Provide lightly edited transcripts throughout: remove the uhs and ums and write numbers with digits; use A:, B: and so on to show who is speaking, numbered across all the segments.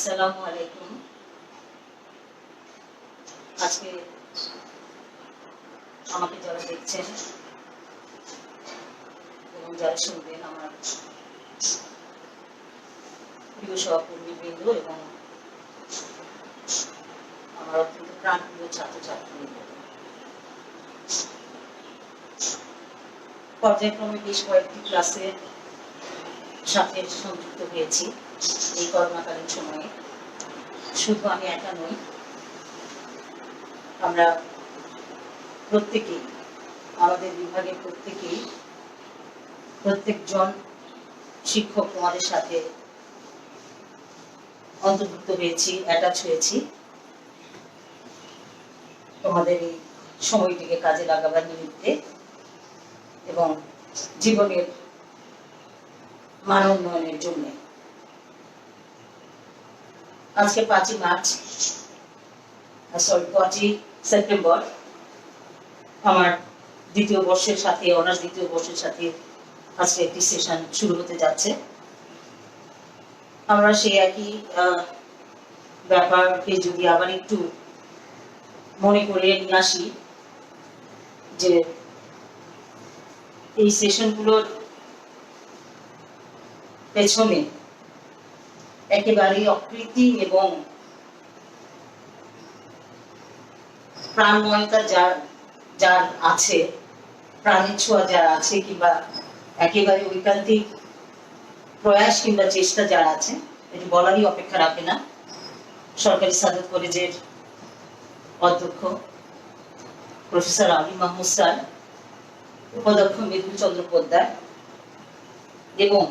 A: আসসালামু আলাইকুম। আজকে আমাকে যারা দেখছেন এবং যারা শুনবেন, আমার প্রিয় সহকর্মীবৃন্দ এবং আমার অত্যন্ত প্রাণপ্রিয় ছাত্রছাত্রীবৃন্দ, পর্যায়ক্রমে বেশ কয়েকটি ক্লাসের সাথে সংযুক্ত হয়েছি এই করোনাকালীন সময়ে। শুধু আমি একা নই, আমরা প্রত্যেকেই, আমাদের বিভাগের প্রত্যেকজন শিক্ষক তোমাদের সাথে অন্তর্ভুক্ত হয়েছি, অ্যাটাচ হয়েছি তোমাদের এই সময়টিকে কাজে লাগাবার নিমিত্তে এবং জীবনের মান উন্নয়নের জন্য। আজকে 5ই সেপ্টেম্বর আমার দ্বিতীয় বর্ষের সাথে, অনার্স দ্বিতীয় বর্ষের সাথে আজকে একটি সেশন শুরু হতে যাচ্ছে। আমরা সেই একই ব্যাপারকে যদি আবার একটু মনে করে নিয়ে আসি, যে এই সেশনগুলোর পেছনে একেবারে অকৃতি এবং প্রাণময়তা যার আছে, প্রাণের ছোঁয়া যার আছে, কিংবা একেবারে ঐকান্তিক প্রয়াস কিংবা চেষ্টা যার আছে, এটি বলারই অপেক্ষা রাখে না। সরকারি সাদত কলেজের অধ্যক্ষ প্রফেসর আলী মাহমুদ স্যার, উপাধ্যক্ষ মৃদুল চন্দ্র পোদ্দার, এবং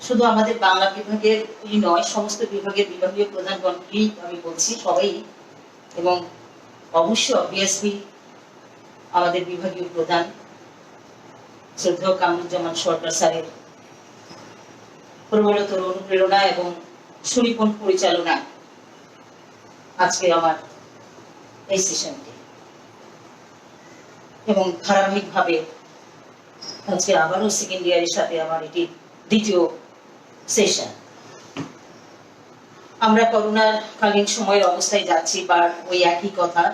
A: শুধু আমাদের বাংলা বিভাগের নয়, সমস্ত বিভাগের বিভাগীয় প্রধানগণকেই আমি বলছি, সবাই, এবং অবশ্য অবভিয়াসলি আমাদের বিভাগীয় প্রধান শ্রদ্ধেয় কামরুজ্জামান সরকার স্যারের প্রবলতর অনুপ্রেরণা এবং সুনিপুণ পরিচালনায় আজকে আমার এই সেশনটি, এবং ধারাবাহিকভাবে আজকে আবারও সেকেন্ড ইয়ারের সাথে আমার এটি দ্বিতীয় সেশন। আমরা করোনার কালীন সময়ের অবস্থায় যাচ্ছি, বা ওই একই কথা,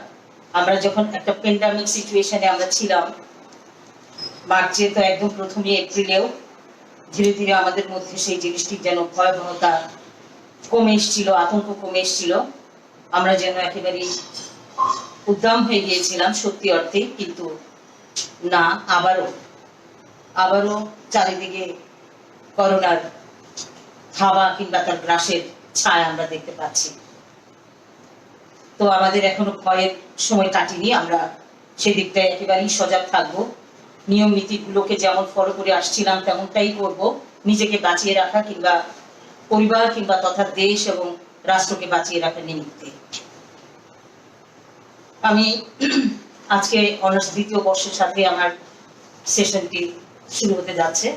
A: আমরা যখন একটা প্যান্ডামিক সিচুয়েশনে আমরা ছিলাম মার্চে, তো একদম প্রথমে এপ্রিলেও ধীরে ধীরে আমাদের মধ্যে সেই জিনিসটির যেন ভয়াবহতা কমে এসেছিল, আতঙ্ক কমে এসেছিল। আমরা যেন একেবারেই উদ্দাম হয়ে গিয়েছিলাম সত্যি অর্থে, কিন্তু না, আবারও চারিদিকে করোনার থাবা কিংবা তার গ্রাসের ছায়া আমরা দেখতে পাচ্ছি। তো আমাদের এখনো ভয়ের সময় কাটিনি, আমরা সেদিকটায় একেবারেই সজাগ থাকবো। নিয়ম নীতিগুলোকে যেমন ফলো করে আসছিলাম তেমনটাই করব, নিজেকে বাঁচিয়ে রাখা কিংবা পরিবার কিংবা তথা দেশ এবং রাষ্ট্রকে বাঁচিয়ে রাখার নিমিত্তে। আমি আজকে অনার্স দ্বিতীয় বর্ষের সাথে আমার সেশনটি শুরু হতে যাচ্ছে।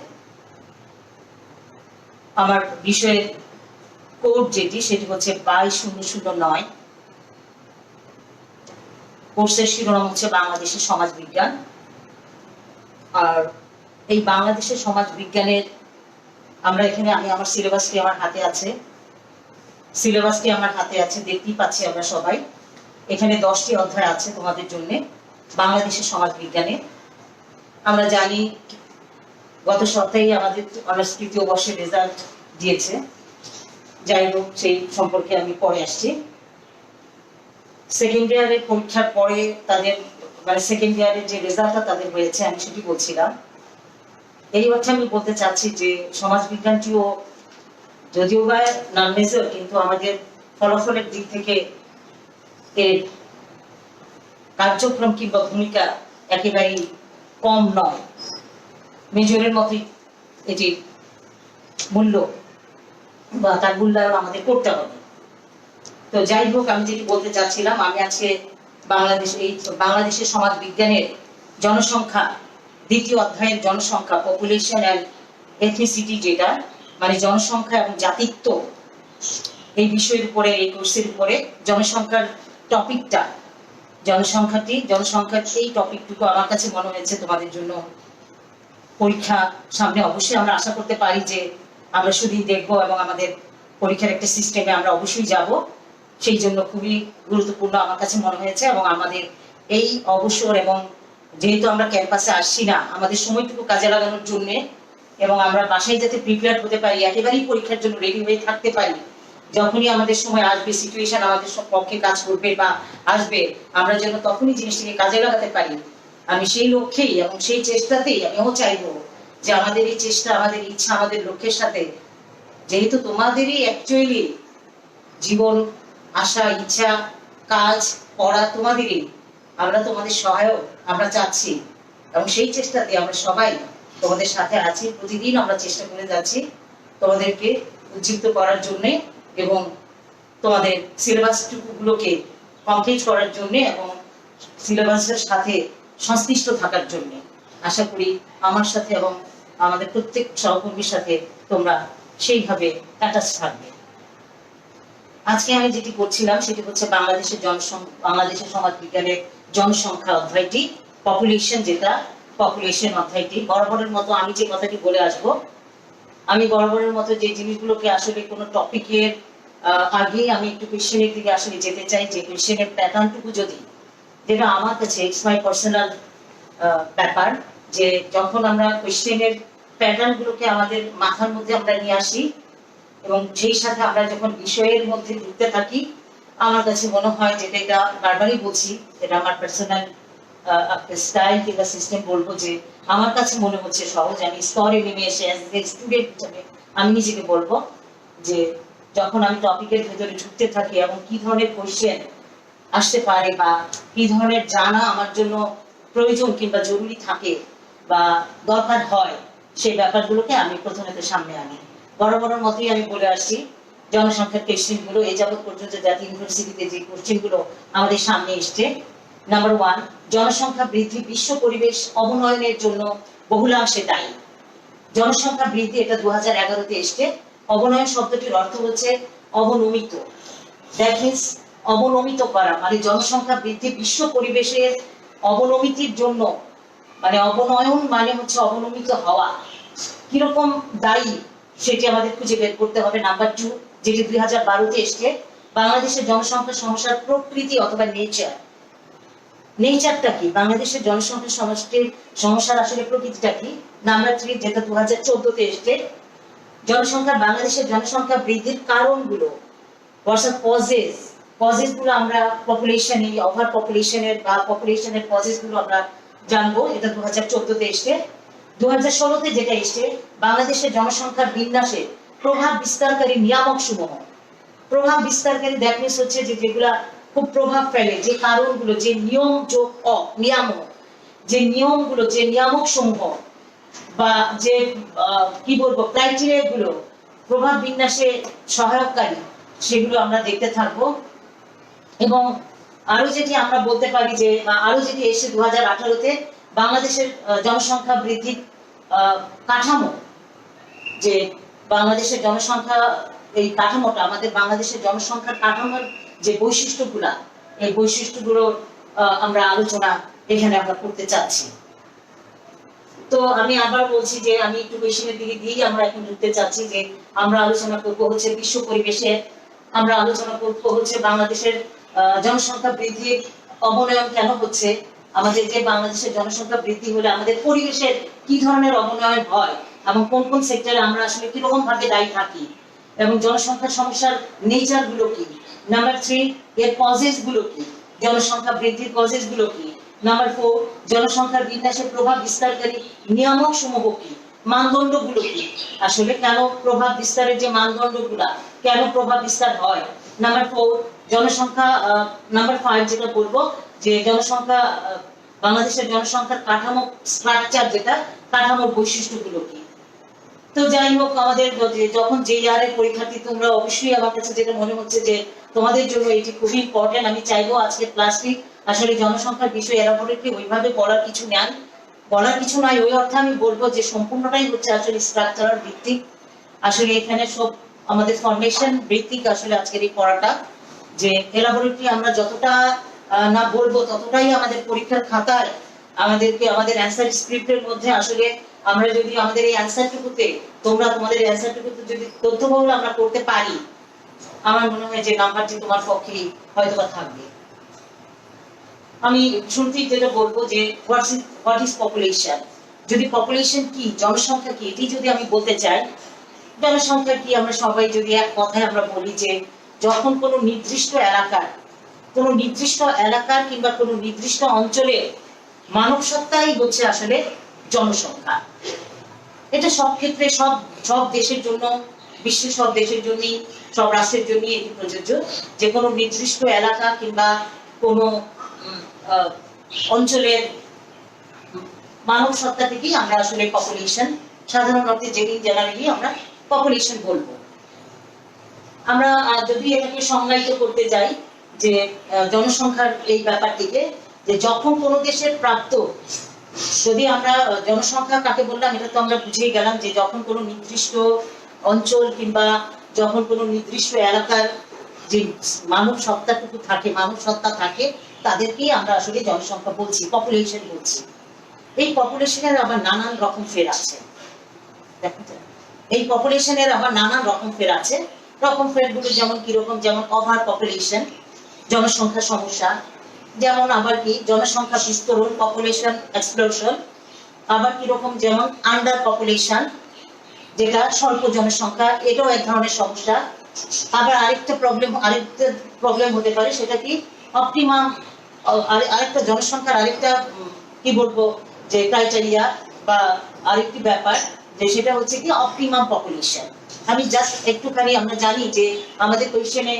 A: আমার বিষয়ের কোড যেটি, সেটি হচ্ছে 22-009। কোর্সের শিরোনাম হচ্ছে বাংলাদেশের সমাজ বিজ্ঞান। আর এই বাংলাদেশের সমাজ বিজ্ঞানের আমরা এখানে, আমি আমার সিলেবাসটি আমার হাতে আছে, দেখতেই পাচ্ছি আমরা সবাই। এখানে 10টি অধ্যায় আছে তোমাদের জন্য বাংলাদেশের সমাজ বিজ্ঞানে। আমরা জানি গত সপ্তাহে আমাদের অনার্স তৃতীয় বর্ষের রেজাল্ট দিয়েছে, যাই হোক সেই সম্পর্কে আমি পরে আসছি। সেকেন্ড ইয়ারের পরীক্ষার পরে তাদের, মানে সেকেন্ড ইয়ারের যে রেজাল্টটা তাদের হয়েছে, আমি সেটি বলছিলাম। এই অর্থে আমি বলতে চাচ্ছি যে সমাজ বিজ্ঞানটিও যদিও বা নন মেজর, কিন্তু আমাদের ফলাফলের দিক থেকে এর কার্যক্রম কিংবা ভূমিকা একেবারেই কম নয়, মেজরের মতোই এটির মূল্য বা তার মূল্যায়ন আমাদের করতে হবে। তো যাই হোক, আমি যেটি বলতে চাচ্ছিলাম, আমি আজকে বাংলাদেশের সমাজ বিজ্ঞানের জনসংখ্যা দ্বিতীয় অধ্যায়ের জনসংখ্যা, পপুলেশন অ্যান্ড এথনিসিটি, যেটা মানে জনসংখ্যা এবং জাতিত্ব, এই বিষয়ের উপরে, এই কোর্সের উপরে জনসংখ্যার এই টপিকটুকু আমার কাছে মনে হয়েছে তোমাদের জন্য পরীক্ষা সামনে। অবশ্যই আমরা আশা করতে পারি যে আমরা শুধুই দেখবো এবং আমাদের পরীক্ষার একটা সিস্টেমে আমরা অবশ্যই যাব, সেই জন্য খুবই গুরুত্বপূর্ণ আমার কাছে মনে হয়েছে। এবং আমাদের এই অবসর এবং যেহেতু আমরা ক্যাম্পাসে আসছি না, আমাদের সময়টুকু কাজে লাগানোর জন্য এবং আমরা বাসায় যাতে প্রিপেয়ার হতে পারি, একেবারেই পরীক্ষার জন্য রেডি হয়ে থাকতে পারি, যখনই আমাদের সময় আসবে, সিচুয়েশন আমাদের পক্ষে কাজ করবে বা আসবে, আমরা যেন তখনই জিনিসটিকে কাজে লাগাতে পারি, আমি সেই লক্ষ্যেই এবং সেই চেষ্টাতেই আমিও চাইবো যে আমাদের এই চেষ্টা, আমাদের ইচ্ছা, আমাদের লক্ষ্যের সাথে, যেহেতু তোমাদেরই অ্যাকচুয়ালি জীবন, আশা, ইচ্ছা, কাজ, পড়া তোমাদেরই, আমরা তোমাদের সহায়ক, আমরা চাচ্ছি এবং সেই চেষ্টাতে আমরা সবাই তোমাদের সাথে আছি। প্রতিদিন আমরা চেষ্টা করে যাচ্ছি তোমাদেরকে উজ্জীবিত করার জন্য এবং তোমাদের সিলেবাসটুকুগুলোকে কমপ্লিট করার জন্য এবং সিলেবাসের সাথে সংশ্লিষ্ট থাকার জন্য। আশা করি আমার সাথে এবং আমাদের প্রত্যেক সহকর্মীর সাথে তোমরা সেইভাবে অ্যাটাচ থাকবে। আজকে আমি যেটি করছিলাম সেটি হচ্ছে বাংলাদেশের সমাজ বিজ্ঞানের জনসংখ্যা অধ্যায়টি, পপুলেশন, যেটা পপুলেশন অধ্যায়টি। বরাবরের মতো আমি যে কথাটি বলে আসবো, আমি বরাবরের মতো যে জিনিসগুলোকে আসলে কোনো টপিকের আগে আমি একটু কোয়েশ্চেনের দিকে আসলে যেতে চাই, যে কোয়েশ্চেনের প্যাটার্নটুকু যদি, যেটা আমার কাছে ইটস মাই পার্সোনাল ব্যাপার, যে যখন আমরা কোয়েশ্চেনের প্যাটার্নগুলোকে আমাদের মাথার মধ্যে আমরা নিয়ে আসি এবং সেই সাথে আমরা যখন বিষয়ের মধ্যে ঢুকতে থাকি, আমার কাছে মনে হয়, যেটা এটা বারবারই বলছি, এটা আমার পার্সোনাল স্টাইল কিংবা সিস্টেম বলবো, যে আমার কাছে মনে হচ্ছে সহজ। আমি স্তরে নেমে এসে অ্যাজ এ স্টুডেন্ট হিসেবে আমি নিজেকে বলবো যে যখন আমি টপিকের ভেতরে ঢুকতে থাকি এবং কি ধরনের কোয়েশ্চেন আসতে পারে বা কি ধরনের জানা আমার জন্য প্রয়োজন কিংবা জরুরি থাকে বা দরকার হয়, সেই ব্যাপারগুলোকে আমি প্রথমত সামনে আনি। বরাবরের মতোই আমি বলে আসছি, জনসংখ্যার কোয়েশ্চেনগুলো এই যাবৎ পর্যন্ত জাতীয় ইউনিভার্সিটিতে যে কোয়েশ্চেনগুলো আমাদের সামনে এসছে, নাম্বার 1, জনসংখ্যা বৃদ্ধি বিশ্ব পরিবেশ অবনয়নের জন্য বহুলাংশে দায়ী। জনসংখ্যা বৃদ্ধি, এটা 2011-তে এসছে। অবনয়ন শব্দটির অর্থ হচ্ছে অবনমিত, দ্যাট মিনস অবনমিত করা, মানে জনসংখ্যা বৃদ্ধি বিশ্ব পরিবেশের অবনমিতির জন্য, মানে অবনয়ন মানে হচ্ছে অবনমিত হওয়া, কিরকম দায়ী সেটি আমাদের খুঁজে বের করতে হবে। নাম্বার 2, যেটি 2012-তে এসছে, বাংলাদেশের জনসংখ্যা সমস্যার প্রকৃতি অথবা নেচার। নেচারটা কি, বাংলাদেশের জনসংখ্যা সমস্যার আসলে প্রকৃতিটা কি। নাম্বার 3, যেটা 2014-তে এসছে, বাংলাদেশের জনসংখ্যা বৃদ্ধির কারণগুলো, হোয়াটস কজেস গুলো আমরা পপুলেশনে, ওভার পপুলেশনের বা পপুলেশনের কজেস গুলো আমরা জানবো। এটা 2014-তে এসছে। 2016-তে যেটা এসছে, বাংলাদেশের জনসংখ্যার বিন্যাসে প্রভাব বিস্তারকারী নিয়ামক সমূহ। প্রভাব বিস্তারকারী দ্যাট মিনস হচ্ছে যে যেগুলা খুব প্রভাব ফেলে, যে কারণগুলো, যে নিয়ম যোগ নিয়ামক, যে নিয়মগুলো, যে নিয়ামক সমূহ বা যে কি বলবো ক্রাইটেরিয়া গুলো প্রভাব বিন্যাসে সহায়ককারী, সেগুলো আমরা দেখতে থাকবো। এবং আরো যেটি আমরা বলতে পারি, যে আরো যেটি এসে 2018-তে, বাংলাদেশের জনসংখ্যা বৃদ্ধির কাঠামো, যে বাংলাদেশের জনসংখ্যা, এই কাঠামোটা, আমাদের বাংলাদেশের জনসংখ্যার কাঠামোর যে বৈশিষ্ট্যগুলা, এই বৈশিষ্ট্যগুলো আমরা আলোচনা এখানে আমরা করতে চাচ্ছি। তো আমি আবার বলছি যে আমি একটু কোয়েশ্চেনের দিকে দিয়েই আমরা এখন ঢুকতে চাচ্ছি, যে আমরা আলোচনা করব হচ্ছে বিশ্ব পরিবেশে, আমরা আলোচনা করব হচ্ছে বাংলাদেশের জনসংখ্যা বৃদ্ধির অবনয়ন কেন হচ্ছে, আমাদের যে বাংলাদেশের জনসংখ্যা বৃদ্ধি হলে আমাদের পরিবেশের কি ধরনের অবনয়ন হয় এবং কোন কোন সেক্টরে আমরা আসলে কিরকম ভাবে দায়ী থাকি, এবং জনসংখ্যার সমস্যার নেচার গুলো কি। নাম্বার 3, এর কজেস গুলো কি, জনসংখ্যা বৃদ্ধির কজেস গুলো কি। নাম্বার 4, জনসংখ্যার বিন্যাসে প্রভাব বিস্তারকারী নিয়ামক সমূহ কি, মানদণ্ডগুলো কি, আসলে কেন প্রভাব বিস্তারের যে মানদণ্ডগুলা, কেন প্রভাব বিস্তার হয়। নাম্বার 4, জনসংখ্যা, নাম্বার 5 যেটা বলবো, যে জনসংখ্যা, বাংলাদেশের জনসংখ্যার কাঠামো, স্ট্রাকচার, যেটা কাঠামোর বৈশিষ্ট্যগুলো কি। তো যাই হোক, আমাদের যখন যে ইয়ারের পরীক্ষার্থী তোমরা, অবশ্যই আমার কাছে যেটা মনে হচ্ছে যে তোমাদের জন্য এটি খুবই ইম্পর্টেন্ট। আমি চাইবো আজকের ক্লাসটি আসলে জনসংখ্যার বিষয় এলাবোরেটলি ওইভাবে বলার কিছু নেই, ওই অর্থে আমি বলবো যে সম্পূর্ণটাই হচ্ছে আসলে স্ট্রাকচারাল ভিত্তিক। আসলে এখানে সব আমাদের ফরমেশন ভিত্তিক আসলে আজকের এই পড়াটা, যে এলাবোরেটলি আমরা যতটা না বলবো ততটাই আমাদের পরীক্ষার খাতায় আমাদেরকে, আমাদের অ্যান্সার স্ক্রিপ্টের মধ্যে আসলে আমরা যদি আমাদের এই অ্যান্সারটুকুতে, তোমরা তোমাদের অ্যান্সারটুকুতে যদি তথ্যবহুল আমরা করতে পারি, আমার মনে হয় যে নাম্বারটি তোমার পক্ষে হয়তো বা থাকবে। আমি শুরুতেই যেটা বলবো যে হোয়াট ইজ পপুলেশন। যদি পপুলেশন কি, জনসংখ্যা কি, এটি যদি আমি বলতে চাই, জনসংখ্যা কি আমরা সবাই যদি এক কথায় আমরা বলি যে যখন কোনো নির্দিষ্ট এলাকার কিংবা কোনো নির্দিষ্ট অঞ্চলে মানব সত্তাই হচ্ছে আসলে জনসংখ্যা। এটা সব ক্ষেত্রে সব দেশের জন্য, বিশ্বের সব দেশের জন্যই, সব রাষ্ট্রের জন্যই এটি প্রযোজ্য যে কোনো নির্দিষ্ট এলাকা কিংবা কোনো অঞ্চলের মানব সত্তা থেকেই আমরা আসলে পপুলেশন, সাধারণ অর্থে জেনারেলি আমরা পপুলেশন বলবো। আমরা যদি এটাকে সংজ্ঞায়িত করতে যাই যে জনসংখ্যার এই ব্যাপারটিকে, যে যখন কোনো দেশের প্রাপ্ত, যদি আমরা জনসংখ্যা কাকে বললাম এটা তো আমরা বুঝেই গেলাম যে যখন কোনো নির্দিষ্ট অঞ্চল কিংবা যখন কোনো নির্দিষ্ট এলাকার যে মানব সত্তা থাকে তাদেরকেই আমরা আসলে জনসংখ্যা বলছি, পপুলেশন বলছি। এই পপুলেশনের আবার নানান রকম ফের আছে। এই পপুলেশনের আবার নানান রকম ফের আছে। রকম ফেরগুলো যেমন কিরকম, যেমন ওভার পপুলেশন, জনসংখ্যা সমস্যা, যেমন আবার কি জনসংখ্যা বিস্তরণ, পপুলেশন এক্সপ্লোশন, আবার কিরকম যেমন আন্ডার পপুলেশন, যেটা স্বল্প জনসংখ্যা, এটাও এক ধরনের সমস্যা। আবার আরেকটা প্রবলেম হতে পারে, সেটা কি অপটিমাম, আরেকটা জনসংখ্যার আরেকটা কি বলবো যে ক্রাইটেরিয়া বা আরেকটি ব্যাপার, যে সেটা হচ্ছে কি অপটিমাম পপুলেশন। আমি জাস্ট একটুখানি, আমরা জানি যে আমাদের কোয়েশ্চেনে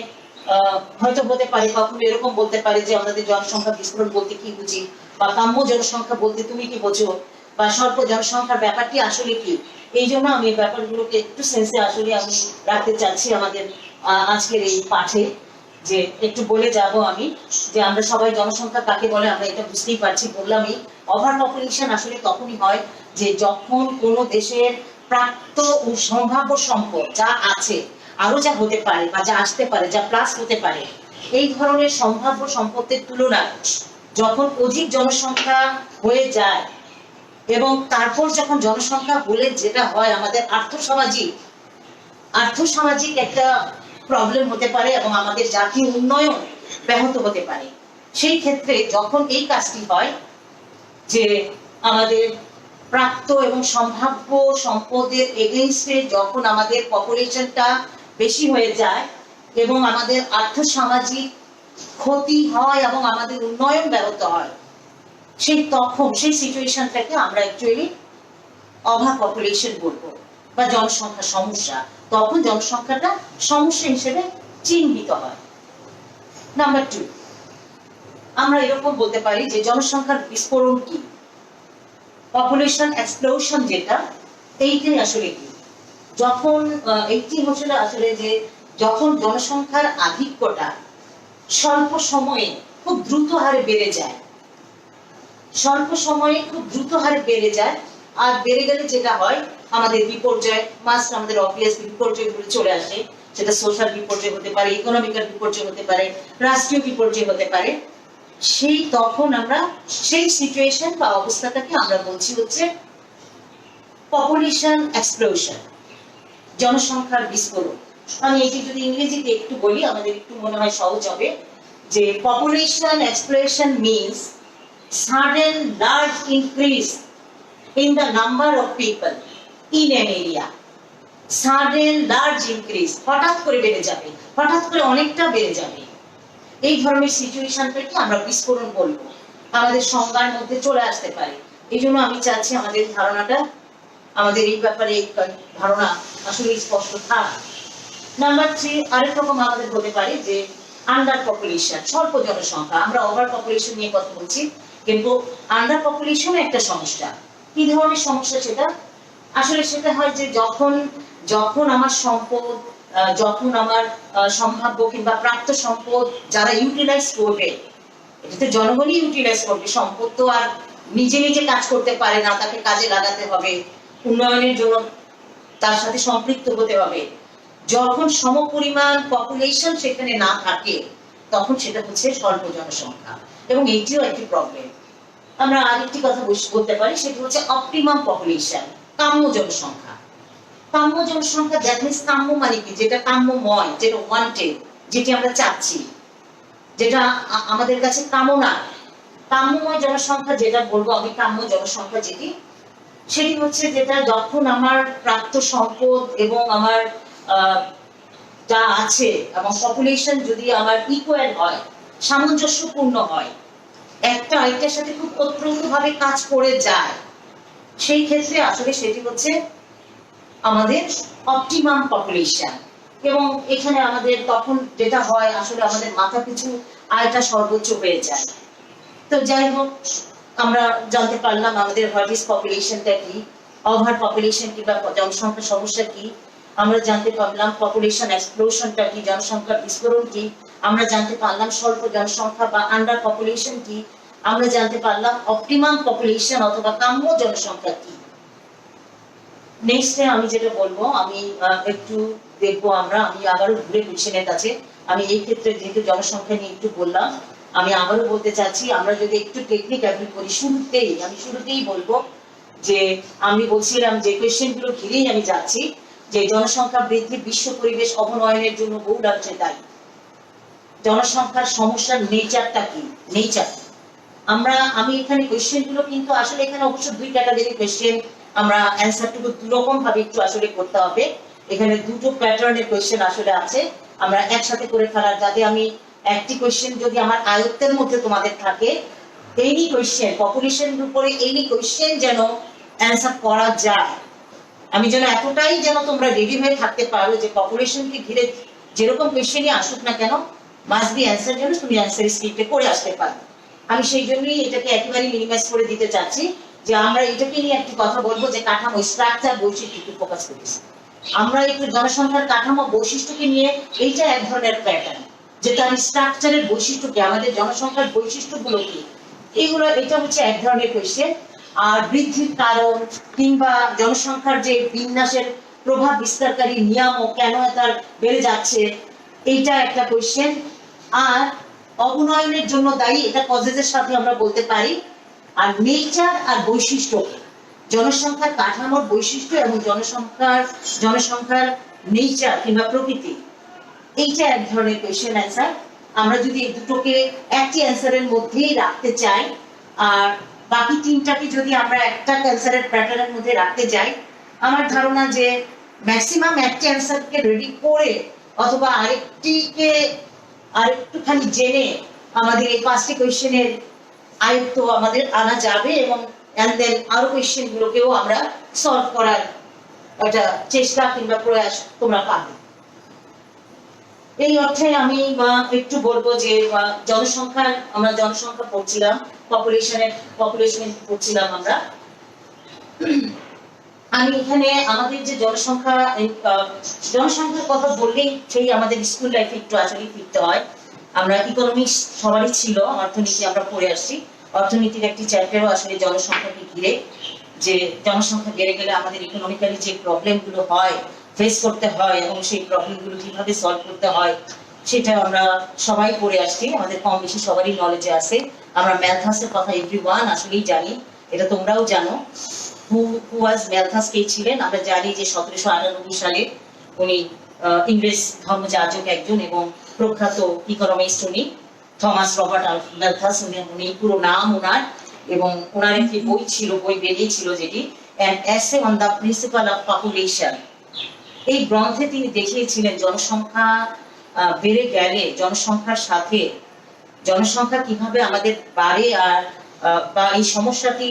A: হয়তো হতে পারে কখনো এরকম বলতে পারে যে আমাদের জনসংখ্যা বিস্ফোরণ বলতে কি বুঝি, বা কাম্য জনসংখ্যা বলতে তুমি কি বোঝো, বা স্বল্প জনসংখ্যার ব্যাপারটি আসলে কি। এই জন্য আমি এই ব্যাপারগুলোকে একটু সেন্সে আসলে আমি রাখতে চাচ্ছি আমাদের আজকের এই পাঠে, যে একটু বলে যাব আমি যে আমরা সবাই জনসংখ্যা কাকে বলে আমরা এটা বুঝতেই পারছি, বললামই। ওভার পপুলেশন আসলে তখনই হয় যে যখন কোনো দেশের প্রাপ্ত ও সম্ভাব্য সম্পদ যা আছে, আরো যা হতে পারে বা যা আসতে পারে, যা প্লাস হতে পারে, এই ধরনের সম্ভাব্য সম্পদের তুলনায় যখন অধিক জনসংখ্যা হয়ে যায়, এবং তারপর যখন জনসংখ্যা বলে যেটা হয় আমাদের আর্থসামাজিক একটা প্রবলেম হতে পারে এবং আমাদের জাতীয় উন্নয়ন ব্যাহত হতে পারে। সেই ক্ষেত্রে যখন এই কাজটি হয় যে আমাদের প্রাপ্ত এবং সম্ভাব্য সম্পদের এগেইনস্টে যখন আমাদের পপুলেশনটা বেশি হয়ে যায় এবং আমাদের আর্থসামাজিক ক্ষতি হয় এবং আমাদের উন্নয়ন ব্যাহত হয়, সেই সিচুয়েশনটাকে আমরা অ্যাকচুয়ালি ওভার পপুলেশন বলবো বা জনসংখ্যা সমস্যা। তখন জনসংখ্যাটা সমস্যা হিসেবে চিহ্নিত হয়। নাম্বার 2, আমরা এরকম বলতে পারি যে জনসংখ্যার বিস্ফোরণ কি, পপুলেশন এক্সপ্লোশন যেটা, এইটাই আসলে কি। যখন এইটি হচ্ছে আসলে যে যখন জনসংখ্যার আধিক্যটা স্বল্প সময়ে খুব দ্রুত হারে বেড়ে যায়, আর বেড়ে গেলে যেটা হয় আমাদের বিপর্যয়, আমাদের অবভিয়াস বিপর্যয়গুলো চলে আসে। সেটা সোশ্যাল বিপর্যয় হতে পারে, ইকোনমিক্যাল বিপর্যয় হতে পারে, রাষ্ট্রীয় বিপর্যয় হতে পারে। তখন আমরা সেই সিচুয়েশন বা অবস্থাটাকে আমরা বলছি হচ্ছে পপুলেশন এক্সপ্লোশন, জনসংখ্যার বিস্ফোরণ। আমি এটি যদি ইংরেজিতে একটু বলি আমাদের একটু মনে হয় সহজ হবে, যে population explosion means sudden large increase in the number of people in an area. Sudden large increase, হঠাৎ করে বেড়ে যাবে, হঠাৎ করে অনেকটা বেড়ে যাবে। এই ধরনের সিচুয়েশনটাকে আমরা বিস্ফোরণ বলবো, আমাদের সংজ্ঞার মধ্যে চলে আসতে পারে। এই জন্য আমি চাচ্ছি আমাদের ধারণাটা, আমাদের এই ব্যাপারে ধারণা আসলে স্পষ্ট থাক। নাম্বার 3, আরেক রকম আমাদের হতে পারে যে আন্ডার পপুলেশন, স্বল্প জনসংখ্যা। আমরা ওভার পপুলেশন নিয়ে কথা বলছি, কিন্তু আন্ডার পপুলেশন একটা সমস্যা। কি ধরনের সমস্যা সেটা? আসলে সেটা হয় যে যখন আমার সম্পদ, যখন আমার সম্ভাব্য কিংবা প্রাপ্ত সম্পদ যারা ইউটিলাইজ করবে, এটাতে জনগণই ইউটিলাইজ করবে, সম্পদ তো আর নিজে নিজে কাজ করতে পারে না, তাকে কাজে লাগাতে হবে, উন্নয়নের জন্য তার সাথে সম্পৃক্ত হতে হবে। যখন সমপরিমাণ পপুলেশন সেখানে না থাকে তখন সেটা হচ্ছে স্বল্প জনসংখ্যা, এবং এইটিও একটি প্রবলেম। আমরা আরেকটি কথা বলতে পারি, সেটা হচ্ছে অপটিমাম পপুলেশন, কাম্য জনসংখ্যা। কাম্য জনসংখ্যা, দ্যাট মিন্স কাম্য মানে কি, যেটা কাম্যময়, যেটা ওয়ান্টেড, যেটি আমরা চাচ্ছি, যেটা আমাদের কাছে কামনা। কাম্যময় জনসংখ্যা যেটা বলবো আমি, কাম্য জনসংখ্যা যেটি, সেটি হচ্ছে যেটা যখন আমার প্রাপ্ত সম্পদ এবং আমার যা আছে এবং পপুলেশন যদি আমার ইকুয়াল হয়, সামঞ্জস্যপূর্ণ হয়, একটা আরেকটার সাথে খুব ওতপ্রোতভাবে কাজ করে যায়, সেই ক্ষেত্রে আসলে সেটি হচ্ছে আমাদের অপটিমাম পপুলেশন। এবং এখানে আমাদের তখন যেটা হয়, আসলে আমাদের মাথা পিছু আয়টা সর্বোচ্চ হয়ে যায়। তো যাই হোক, আমরা জানতে পারলাম আমাদের হোয়াট ইজ পপুলেশনটা কি, ওভার পপুলেশন কিংবা জনসংখ্যার সমস্যা কি, আমরা জানতে পারলাম পপুলেশন এক্সপ্লোশনটা কি, জনসংখ্যার বিস্ফোরণ কি, আমরা জানতে পারলাম স্বল্প জনসংখ্যা বা আন্ডার পপুলেশন কি, আমরা জানতে পারলাম অপটিমাম পপুলেশন অথবা কাম্য জনসংখ্যা কি। নেক্সটে আমি যেটা বলবো, আমি একটু দেখবো আমি আবারও ঘুরে কোশ্চেনের কাছে। আমি এই ক্ষেত্রে যেহেতু জনসংখ্যা নিয়ে একটু বললাম, আমি আবারও বলতে চাচ্ছি, আমরা যদি একটু টেকনিক্যালি করি, শুরুতেই বলবো যে আমি বলছিলাম যে কোয়েশ্চেনগুলো ঘিরেই আমি যাচ্ছি, যে জনসংখ্যা বৃদ্ধি বিশ্ব পরিবেশ অবনয়নের জন্য বহু রাজ্যে দায়ী। জনসংখ্যার সমস্যার নেচারটা কি, আমি এখানে কোয়েশ্চেনগুলো কিন্তু আসলে এখানে অবশ্য দুই ক্যাটাগরি কোয়েশ্চেন, আমরা অ্যান্সারটুকু দুরকম ভাবে একটু আসলে করতে হবে। এখানে দুটো প্যাটার্নের কোয়েশ্চেন আসলে আছে, আমরা একসাথে করে ফেলার, যাতে আমি একটি কোয়েশ্চেন যদি আমার আয়ত্তের মধ্যে তোমাদের থাকে, এনি কোয়েশ্চেন পপুলেশনের উপরে এনি কোয়েশ্চেন যেন অ্যান্সার করা যায়, আমি যেন এতটাই যেন তোমরা রেডি হয়ে থাকতে পারো যে পপুলেশনকে ঘিরে যেরকম কোয়েশ্চেনই আসুক না কেন, মাস্ট বি অ্যান্সার যেন তুমি অ্যান্সার স্ক্রিপ্টে করে আসতে পারো। আমি সেই জন্যই এটাকে একেবারে মিনিমাইজ করে দিতে চাচ্ছি, যে আমরা এটাকে নিয়ে একটি কথা বলবো যে কাঠামো, স্ট্রাকচার, বৈশিষ্ট্য একটু ফোকাস করেছি। আমরা একটু জনসংখ্যার কাঠামো বৈশিষ্ট্যকে নিয়ে, এইটা এক ধরনের প্যাটার্ন, যে তার স্ট্রাকচারের বৈশিষ্ট্য কি, আমাদের জনসংখ্যার বৈশিষ্ট্যগুলো কি, এটা হচ্ছে এক ধরনের কোয়েশ্চেন। আর বৃদ্ধির কারণ কিংবা জনসংখ্যার যে বিন্যাসের প্রভাব বিস্তারকারী নিয়ামক, কেন তার বেড়ে যাচ্ছে, এইটা একটা কোয়েশ্চেন। আর অবনয়নের জন্য দায়ী, এটা কজেসের সাথে আমরা বলতে পারি। আর নেচার আর বৈশিষ্ট্য, জনসংখ্যার কাঠামোর বৈশিষ্ট্য এবং জনসংখ্যার নেচার কিংবা প্রকৃতি, এইটা এক ধরনের কোয়েশ্চেন অ্যান্সার। আমরা যদি এই দুটোকে একটি অ্যান্সারের মধ্যেই রাখতে চাই, আর বাকি তিনটাকে যদি আমরা একটা অ্যান্সারের প্যাটার্নের মধ্যে রাখতে যাই, আমার ধারণা যে ম্যাক্সিমাম একটি অ্যান্সারকে রেডি করে অথবা আরেকটুখানি জেনে আমাদের এই পাঁচটি কোয়েশ্চেনের আয়ত্ত আমাদের আনা যাবে, এবং আরো কোয়েশ্চেন গুলোকেও আমরা সলভ করার একটা চেষ্টা কিংবা প্রয়াস তোমরা পাবে। এই অর্থে আমি একটু বলবো যে আমরা জনসংখ্যা পড়ছিলাম, পপুলেশন পড়ছিলাম আমরা। আমি এখানে আমাদের যে জনসংখ্যার কথা বললেই সেই আমাদের স্কুল লাইফে একটু আসলে ফিরতে হয়। আমরা ইকোনমিক্স সবারই ছিল, অর্থনীতি আমরা পড়ে আসছি, অর্থনীতির একটি চ্যাপ্টারও আসলে জনসংখ্যাকে ঘিরে, যে জনসংখ্যা বেড়ে গেলে আমাদের ইকোনমিক্যালি যে প্রবলেমগুলো হয়, ফেস করতে হয়, এবং সেই প্রবলেমগুলো কিভাবে সলভ করতে হয়, সেটা আমরা সবাই পড়ে আসছি, আমাদের কম বেশি সবারই নলেজে আছে। আমরা ম্যালথাসের কথা এভরিওয়ান আসলেই জানি, এটা তোমরাও জানো। ম্যালথাস কে ছিলেন আমরা জানি, যে 1798 সালে উনি ইংরেজ ধর্মযাজক একজন এবং প্রখ্যাত ইকোনমিস্ট, উনি থমাস রবার্ট ম্যালথাস, উনি পুরো নাম ওনার, এবং ওনার একটি বই বেরিয়েছিল যেটি an essay on the principal of population. এই গ্রন্থে তিনি দেখিয়েছিলেন জনসংখ্যা বেড়ে গেলে জনসংখ্যা কিভাবে আমাদের বাড়ে, আর বা এই সমস্যাটি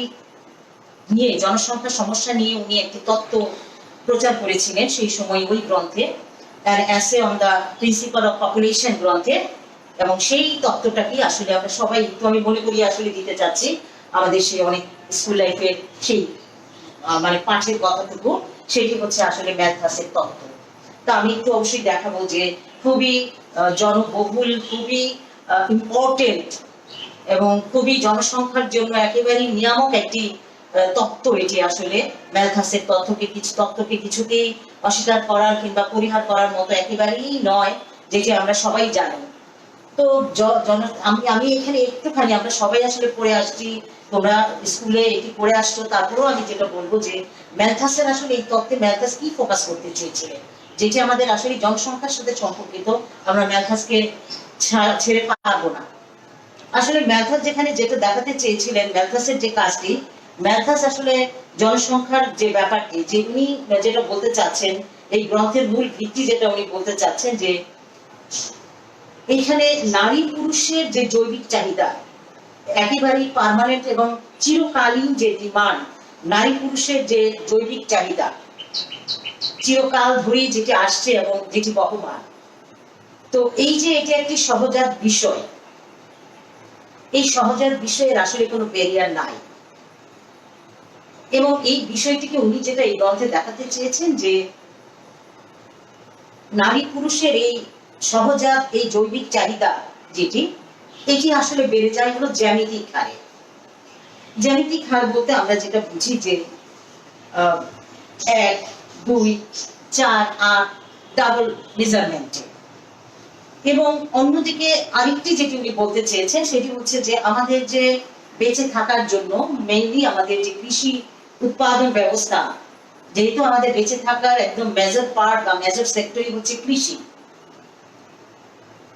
A: নিয়ে, জনসংখ্যার সমস্যা নিয়ে উনি একটি তত্ত্ব প্রচার করেছিলেন সেই সময় ওই গ্রন্থে, an essay on the principal of population গ্রন্থে। এবং সেই তত্ত্বটাকে আসলে আমরা সবাই একটু, আমি মনে করি আসলে দিতে চাচ্ছি আমাদের সেই অনেক স্কুল লাইফের সেই মানে পাঠের কথাটুকু, সেটি হচ্ছে আসলে ম্যালথাসের তত্ত্ব। তা আমি একটু অবশ্যই দেখাবো যে খুবই জনবহুল, খুবই ইম্পর্টেন্ট এবং খুবই জনসংখ্যার জন্য একেবারেই নিয়ামক একটি তত্ত্ব এটি। আসলে ম্যালথাসের তত্ত্বকে কিছুতেই অস্বীকার করার কিংবা পরিহার করার মতো একেবারেই নয়, যেটি আমরা সবাই জানি। তো আমি এখানে একটুখানি, আমরা সবাই আসলে পড়ে আসছি তোমরা স্কুলে এটি পড়ে আসছো, তারপরেও আমি যেটা বলবো যে ম্যালথাসের আসলে এই তত্ত্বে ম্যালথাস কি ফোকাস করতে চেয়েছিলেন, যেটি আমাদের আসলে জনসংখ্যার সাথে সম্পর্কিত, আমরা ম্যালথাসকে ছেড়ে পারবো না। আসলে ম্যালথাস যেখানে যেটা দেখাতে চেয়েছিলেন, ম্যালথাসের যে কাজটি, ম্যালথাস আসলে জনসংখ্যার যে ব্যাপারটি, যে উনি যেটা বলতে চাচ্ছেন, এই গ্রন্থের মূল ভিত্তি যেটা উনি বলতে চাচ্ছেন, যে এইখানে নারী পুরুষের যে জৈবিক চাহিদা একেবারেই পার্মানেন্ট এবং চিরকালীন যে ডিমান্ড, নারী পুরুষের যে জৈবিক চাহিদা চিরকাল ধরেই যেটি আসছে এবং যেটি বহমান, তো এই যে এটি একটি সহজাত বিষয়, এই সহজাত বিষয়ের আসলে কোনো ব্যারিয়ার নাই। এবং এই বিষয়টিকে উনি যেটা এই গ্রন্থে দেখাতে চেয়েছেন, যে নারী পুরুষের এই সহজাত এই জৈবিক চাহিদা যেটি, এটি আসলে বেড়ে যায় হলো জ্যামিতিক হারে। জ্যামিতিক হার বলতে আমরা যেটা বুঝি যে 1, 2, 4, 8 ডাবল মেজারমেন্টে। এবং অন্যদিকে আরেকটি যেটি উনি বলতে চেয়েছেন সেটি হচ্ছে যে আমাদের যে বেঁচে থাকার জন্য মেইনলি আমাদের যে কৃষি উৎপাদন ব্যবস্থা, যেহেতু আমাদের বেঁচে থাকার একদম মেজর পার্ট বা মেজর সেক্টরই হচ্ছে কৃষি,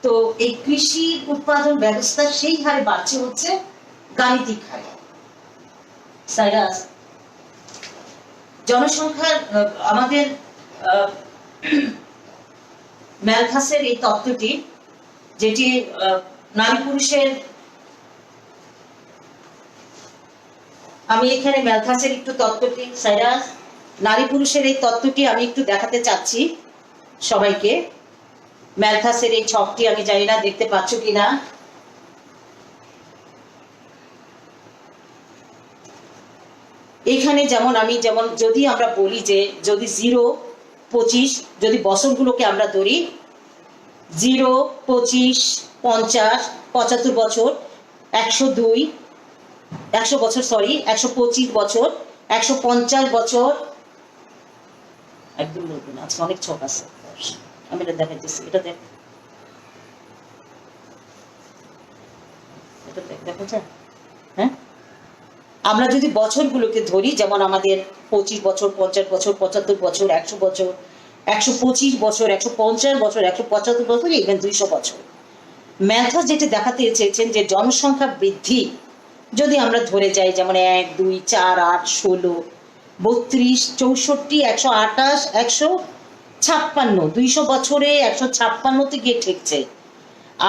A: তো এই কৃষি উৎপাদন ব্যবস্থা সেই হারে বাড়ছে হচ্ছে গাণিতিক হারে। সাইরাস, জনসংখ্যার আমাদের ম্যালথাসের এই তত্ত্বটি, যেটি নারী পুরুষের, আমি এখানে ম্যালথাসের একটু তত্ত্বটি, সাইরাস, নারী পুরুষের এই তত্ত্বটি আমি একটু দেখাতে চাচ্ছি সবাইকে। ম্যালথাসের এই ছকটি আমি জানি না দেখতে পাচ্ছ কিনা। এখানে যেমন যদি আমরা বলি যে যদি 0, 25, যদি বছরগুলোকে আমরা ধরি 0, 25, 50, 75 বছর, 102, 100 বছর, সরি 125 বছর, 150 বছর, একদম বলবো না, আজকে অনেক ছক আছে, আমি এটা দেখাইতেছি, এটা দেখ, এটা দেখা যায়, হ্যাঁ। আমরা যদি বছরগুলোকে ধরি, যেমন আমাদের 25 বছর, 50 বছর, 75 বছর, 100 বছর, 125 বছর, 150 বছর, 175 বছর, ইভেন 200 বছর। ম্যালথাস যেটা দেখাতে চেয়েছেন যে জনসংখ্যা বৃদ্ধি যদি আমরা ধরে যাই, যেমন 1, 2, 4, 8, 16, 32, 64, 128, 156, 200 বছরে 156 গিয়ে ঠেকছে।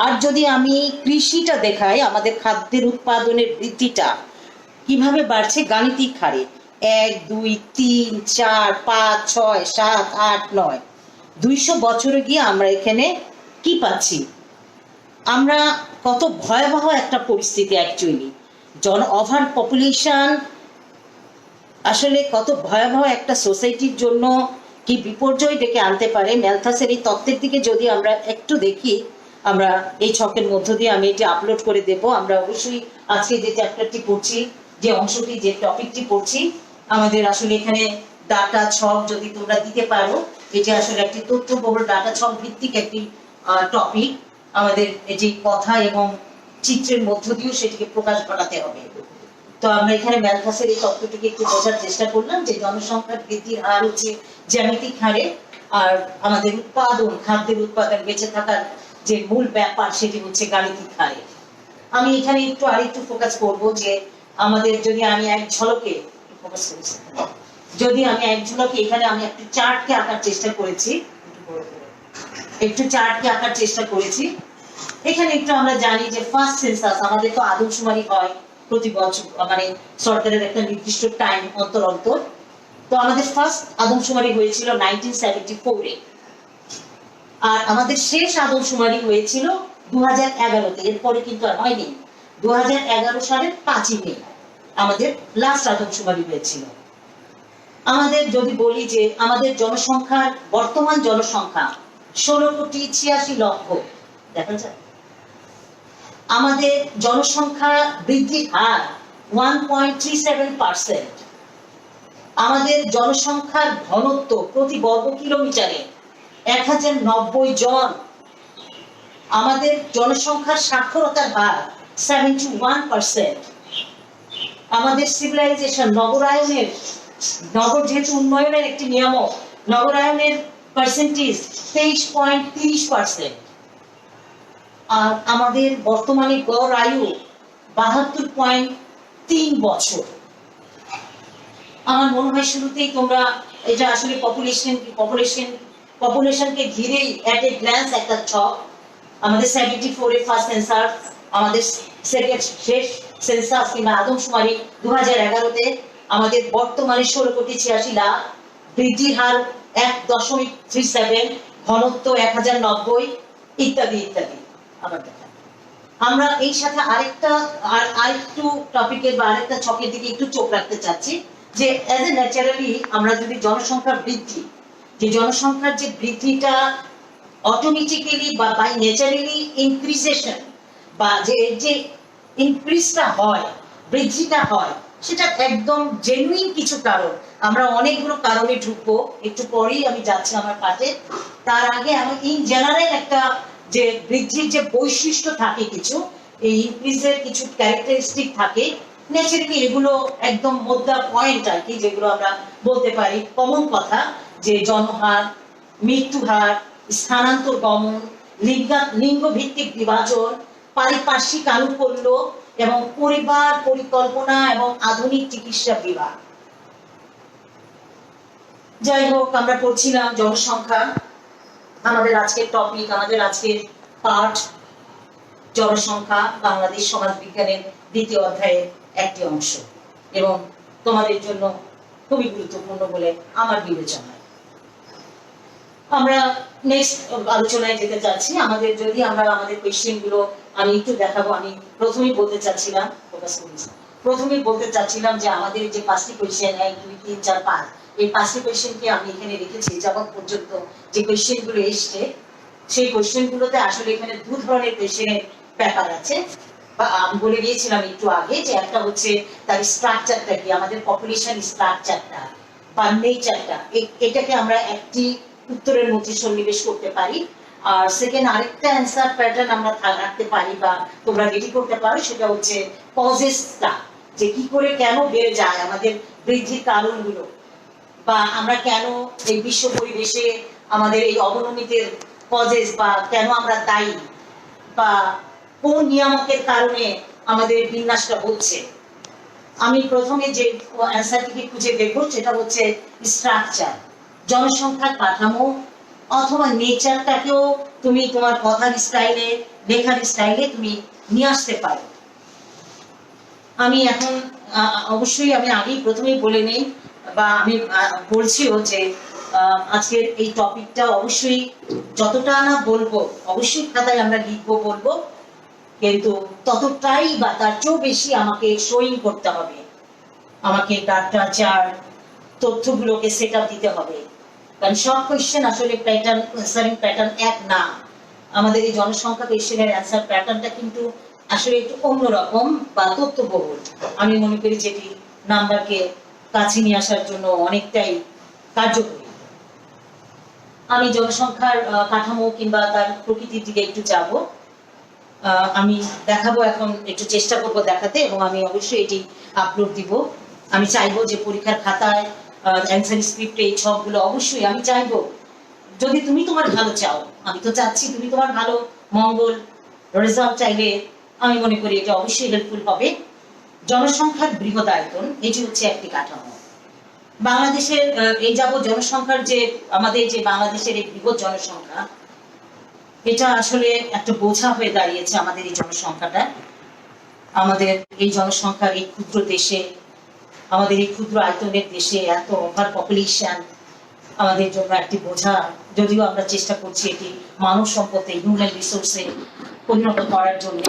A: আর যদি আমি কৃষিটা দেখাই, আমাদের খাদ্যের উৎপাদনের বৃদ্ধিটা কিভাবে বাড়ছে গাণিতিক হারে, 1, 2, 3, 4, 5, 6, 7, 8, 9, 200 বছরে গিয়ে আমরা এখানে কি পাচ্ছি, আমরা কত ভয়াবহ একটা পরিস্থিতি, অ্যাকচুয়ালি ওভার পপুলেশন আসলে কত ভয়াবহ একটা সোসাইটির জন্য কি বিপর্যয় ডেকে আনতে পারে। ম্যালথাসের এই তত্ত্বের দিকে যদি আমরা একটু দেখি, আমরা এই ছকের মধ্য দিয়ে আমি এটি আপলোড করে দেব। আমরা অবশ্যই আজকে যে চ্যাপ্টারটি পড়ছি, যে অংশটি, যে টপিকটি পড়ছি, আমাদের আসলে এখানে ডাটা ছক যদি তোমরা দিতে পারো, এটি আসলে একটি তথ্যবহুল ডাটা ছক ভিত্তিক একটি টপিক, আমাদের এটি কথা এবং চিত্রের মধ্য দিয়েও সেটিকে প্রকাশ ঘটাতে হবে। তো আমরা এখানে ম্যালথাসের এই তত্ত্বটিকে একটু বোঝার চেষ্টা করলাম, যে জনসংখ্যার বৃদ্ধির হার হচ্ছে জ্যামিতিক হারে, আর আমাদের উৎপাদন, খাদ্যের উৎপাদন, বেঁচে থাকার যে মূল ব্যাপার সেটি হচ্ছে গাণিতিক হারে। আমি এখানে একটু আরেকটু ফোকাস করব যে আমাদের যদি আমি এক ঝলকে এখানে আমি একটু চার্টকে আঁকার চেষ্টা করেছি, এখানে একটু আমরা জানি যে ফার্স্ট সেন্সাস আমাদের তো আদমশুমারি হয় প্রতি বছর, মানে সরকারের একটা নির্দিষ্ট টাইম অন্তর অন্তর। তো আমাদের ফার্স্ট আদমশুমারি হয়েছিল 1974-এ, আর আমাদের শেষ আদমশুমারি হয়েছিল 2011-তে, এরপরে কিন্তু আর হয়নি। 2011 সালের 5ই মে আমাদের লাস্ট আদমশুমারি হয়েছিল। আমাদের যদি বলি যে আমাদের জনসংখ্যার বর্তমান জনসংখ্যা 16,86,00,000, দেখা যায় আমাদের জনসংখ্যা বৃদ্ধির হার 1.37%, আমাদের জনসংখ্যার ঘনত্ব প্রতি বর্গ কিলোমিটারে 1090 জন, আমাদের জনসংখ্যার সাক্ষরতার হার 71%, আমাদের সিভিলাইজেশন নগরায়নের, নগর যেহেতু উন্নয়নের একটি নিয়ামক, নগরায়নের পার্সেন্টেজ 23.30%। আর আমাদের বর্তমানে গড় আয়ু 72.3 বছর। আমার মনে হয় শুরুতেই তোমরা এটা আসলে পপুলেশনকে ঘিরেই এট এ গ্ল্যান্স একটা ছক। আমাদের 74 এর ফার্স্ট সেন্সাস, আমাদের সেকেন্ড শেষ সেন্সাস কিংবা আদমশুমারি 2011-তে, আমাদের বর্তমানে 16,86,00,000, বৃদ্ধির হার 1.37, ঘনত্ব 1090, ইত্যাদি ইত্যাদি। আবার দেখা আমরা এই সাথে আরেকটু টপিকের বা আরেকটা ছকের দিকে একটু চোখ রাখতে চাচ্ছি, যে অ্যাজ এ ন্যাচারালি আমরা যদি জনসংখ্যার বৃদ্ধি, যে জনসংখ্যার যে বৃদ্ধিটা অটোমেটিক্যালি বা বাই ন্যাচারালি ইনক্রিজেশন, বা যে ইনক্রিজটা হয়, বৃদ্ধিটা হয়, সেটা একদম জেনুইন কিছু কারণ। আমরা অনেকগুলো কারণে ঢুকবো, একটু পরেই আমি যাচ্ছি আমার পাঠে। তার আগে আমি ইন জেনারেল একটা যে বৃদ্ধির যে বৈশিষ্ট্য থাকে, কিছু এই ইনক্রিজের কিছু ক্যারেক্টারিস্টিক থাকে, ন্যাচারালি এগুলো একদম মোদ্দা পয়েন্ট আর কি, যেগুলো আমরা বলতে পারি কমন কথা, যে জনহার, মৃত্যুহার, স্থানান্তর গমন, লিঙ্গ ভিত্তিক বিভাজন, পারিপার্শ্বিক আনুকূল্য এবং পরিবার পরিকল্পনা এবং আধুনিক চিকিৎসা বিভাগ। যাই হোক, আমরা পড়ছিলাম জনসংখ্যা, আমাদের আজকের টপিক, আমাদের আজকের পাঠ জনসংখ্যা, বাংলাদেশ সমাজ বিজ্ঞানের 2য় অধ্যায়ের একটি অংশ, এবং তোমাদের জন্য খুবই গুরুত্বপূর্ণ বলে আমার বিবেচনা। আমরা নেক্সট আলোচনায় যেতে চাচ্ছি। আমাদের কোয়েশ্চেন গুলো আমি একটু দেখাবো। আমি প্রথমেই বলতে চাচ্ছিলাম যে আমাদের যে 5টি কোয়েশ্চেন, 1 2 3 4 5, এই 5টি কোয়েশ্চেনকে আমি এখানে রেখেছি। যাবত পর্যন্ত যে কোয়েশ্চেন গুলো এসছে, সেই কোয়েশ্চেন গুলোতে আসলে এখানে দু ধরনের কোয়েশ্চেনের ব্যাপার আছে। বা আমি বলে গিয়েছিলাম একটু আগে যে একটা হচ্ছে তার স্ট্রাকচারটা কি, আমাদের পপুলেশন স্ট্রাকচারটা বা নেচারটা, এটাকে আমরা একটি উত্তরের মধ্যে সন্নিবেশ করতে পারি। আর সেকেন্ড আরেকটা অ্যান্সার প্যাটার্ন আমরা রাখতে পারি বা তোমরা রেডি করতে পারো, সেটা হচ্ছে কজেসটা, যে কি করে কেন বেড়ে যায় আমাদের বৃদ্ধির কারণগুলো, বা আমরা কেন এই বিশ্ব পরিবেশে আমাদের এই অবনমিতের কজেস, বা কেন আমরা দায়ী, বা কোন নিয়ামকের কারণে আমাদের বিন্যাসটা হচ্ছে। আমি প্রথমে যে অ্যান্সারটিকে খুঁজে দেখবো সেটা হচ্ছে স্ট্রাকচার, জনসংখ্যার কাঠামো অথবা নেচারটাকেও তুমি তোমার কথার স্টাইলে, লেখার স্টাইলে তুমি নিয়ে আসতে পারো। আমি এখন অবশ্যই আমি আগেই প্রথমেই বলে নেই, বা আমি বলছিও যে আজকের এই টপিকটা অবশ্যই যতটা না বলবো, অবশ্যই খাতায় আমরা লিখবো বলবো, কিন্তু ততটাই বা তার চেয়েও বেশি আমাকে শোয়িং করতে হবে, আমাকে ডাটা চার্ট তথ্যগুলোকে সেট আপ দিতে হবে। কারণ সব কোয়েশ্চেন আসলে প্যাটার্ন, অ্যান্সারিং প্যাটার্ন এক না। আমাদের এই জনসংখ্যা কোয়েশ্চেনের অ্যান্সার প্যাটার্নটা কিন্তু আসলে একটু অন্যরকম বা তথ্যবহুল। আমি মনে করি যেটি নাম্বারকে কাছে নিয়ে আসার জন্য অনেকটাই কার্যকরী। আমি জনসংখ্যার কাঠামো কিংবা তার প্রকৃতির দিকে একটু যাব। আমি দেখাবো, এখন একটু চেষ্টা করবো দেখাতে, এবং আমি অবশ্যই এটি আপলোড দিব। আমি চাইবো যে পরীক্ষার খাতায়, অ্যান্সার স্ক্রিপ্টে এই ছকগুলো অবশ্যই আমি চাইবো, যদি তুমি তোমার ভালো চাও, আমি তো চাচ্ছি তুমি তোমার ভালো মঙ্গল রেজাল্ট চাইলে আমি মনে করি এটা অবশ্যই হেল্পফুল হবে। জনসংখ্যার বৃহদায়তন, এটি হচ্ছে একটি কাঠামো। বাংলাদেশের এই জনসংখ্যার যে আমাদের যে বাংলাদেশের এই বৃহৎ জনসংখ্যা, এটা আসলে একটা বোঝা হয়ে দাঁড়িয়েছে আমাদের এই জনসংখ্যাটা। আমাদের এই জনসংখ্যার এই ক্ষুদ্র দেশে, আমাদের এই ক্ষুদ্র আয়তনের দেশে এত ওভার পপুলেশন আমাদের জন্য একটি বোঝা। যদিও আমরা চেষ্টা করছি এটি মানব সম্পদে, হিউম্যান রিসোর্সে পরিণত করার জন্য।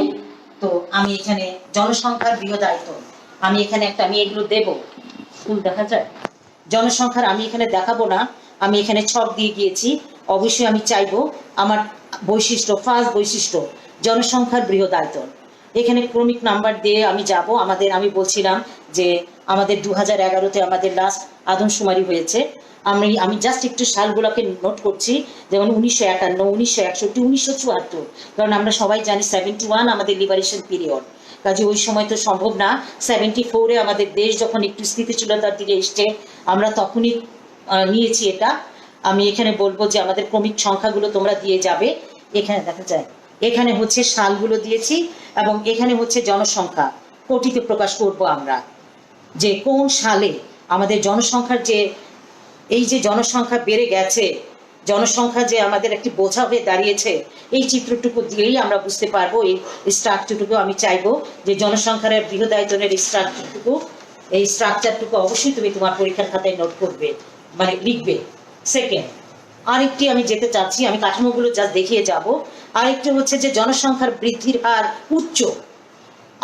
A: তো আমি এখানে জনসংখ্যার বৃহদায়তন, আমি এগুলো দেবো, ফুল দেখা যায় জনসংখ্যার, আমি এখানে দেখাবো না, আমি এখানে ছক দিয়ে গিয়েছি। অবশ্যই আমি চাইবো আমার বৈশিষ্ট্য, ফার্স্ট বৈশিষ্ট্য জনসংখ্যার বৃহদায়তন, এখানে ক্রমিক নাম্বার দিয়ে আমি যাব। আমি বলছিলাম যে আমাদের 2011-তে আমাদের লাস্ট আদমশুমারি হয়েছে। আমি জাস্ট একটু সালগুলোকে নোট করছি, যেমন 1951, 1961, 1974, কারণ আমরা সবাই জানি 71 আমাদের লিবারেশন পিরিয়ড, কাজে ওই সময় তো সম্ভব না। 74-এ আমাদের দেশ যখন একটু স্থিতিশীলতার দিকে এসছে আমরা তখনই নিয়েছি এটা। আমি এখানে বলবো যে আমাদের ক্রমিক সংখ্যাগুলো তোমরা দিয়ে যাবে। এখানে দেখা যায় এখানে হচ্ছে সালগুলো দিয়েছি এবং এখানে হচ্ছে জনসংখ্যা কোটিতে প্রকাশ করব আমরা, যে কোন সালে আমাদের জনসংখ্যার যে এই যে জনসংখ্যা বেড়ে গেছে, জনসংখ্যা যে আমাদের একটি বোঝা হয়ে দাঁড়িয়েছে, এই চিত্রটুকু দিয়েই আমরা বুঝতে পারবো। এই স্ট্রাকচারটুকু আমি চাইবো যে জনসংখ্যার বৃহদায়তনের এই স্ট্রাকচারটুকু অবশ্যই তুমি তোমার পরীক্ষার খাতায় নোট করবে, মানে লিখবে। সেকেন্ড, আরেকটি আমি যেতে চাচ্ছি, আমি কাঠামোগুলো জাস্ট দেখিয়ে যাব। আরেকটি হচ্ছে যে জনসংখ্যার বৃদ্ধির হার উচ্চ।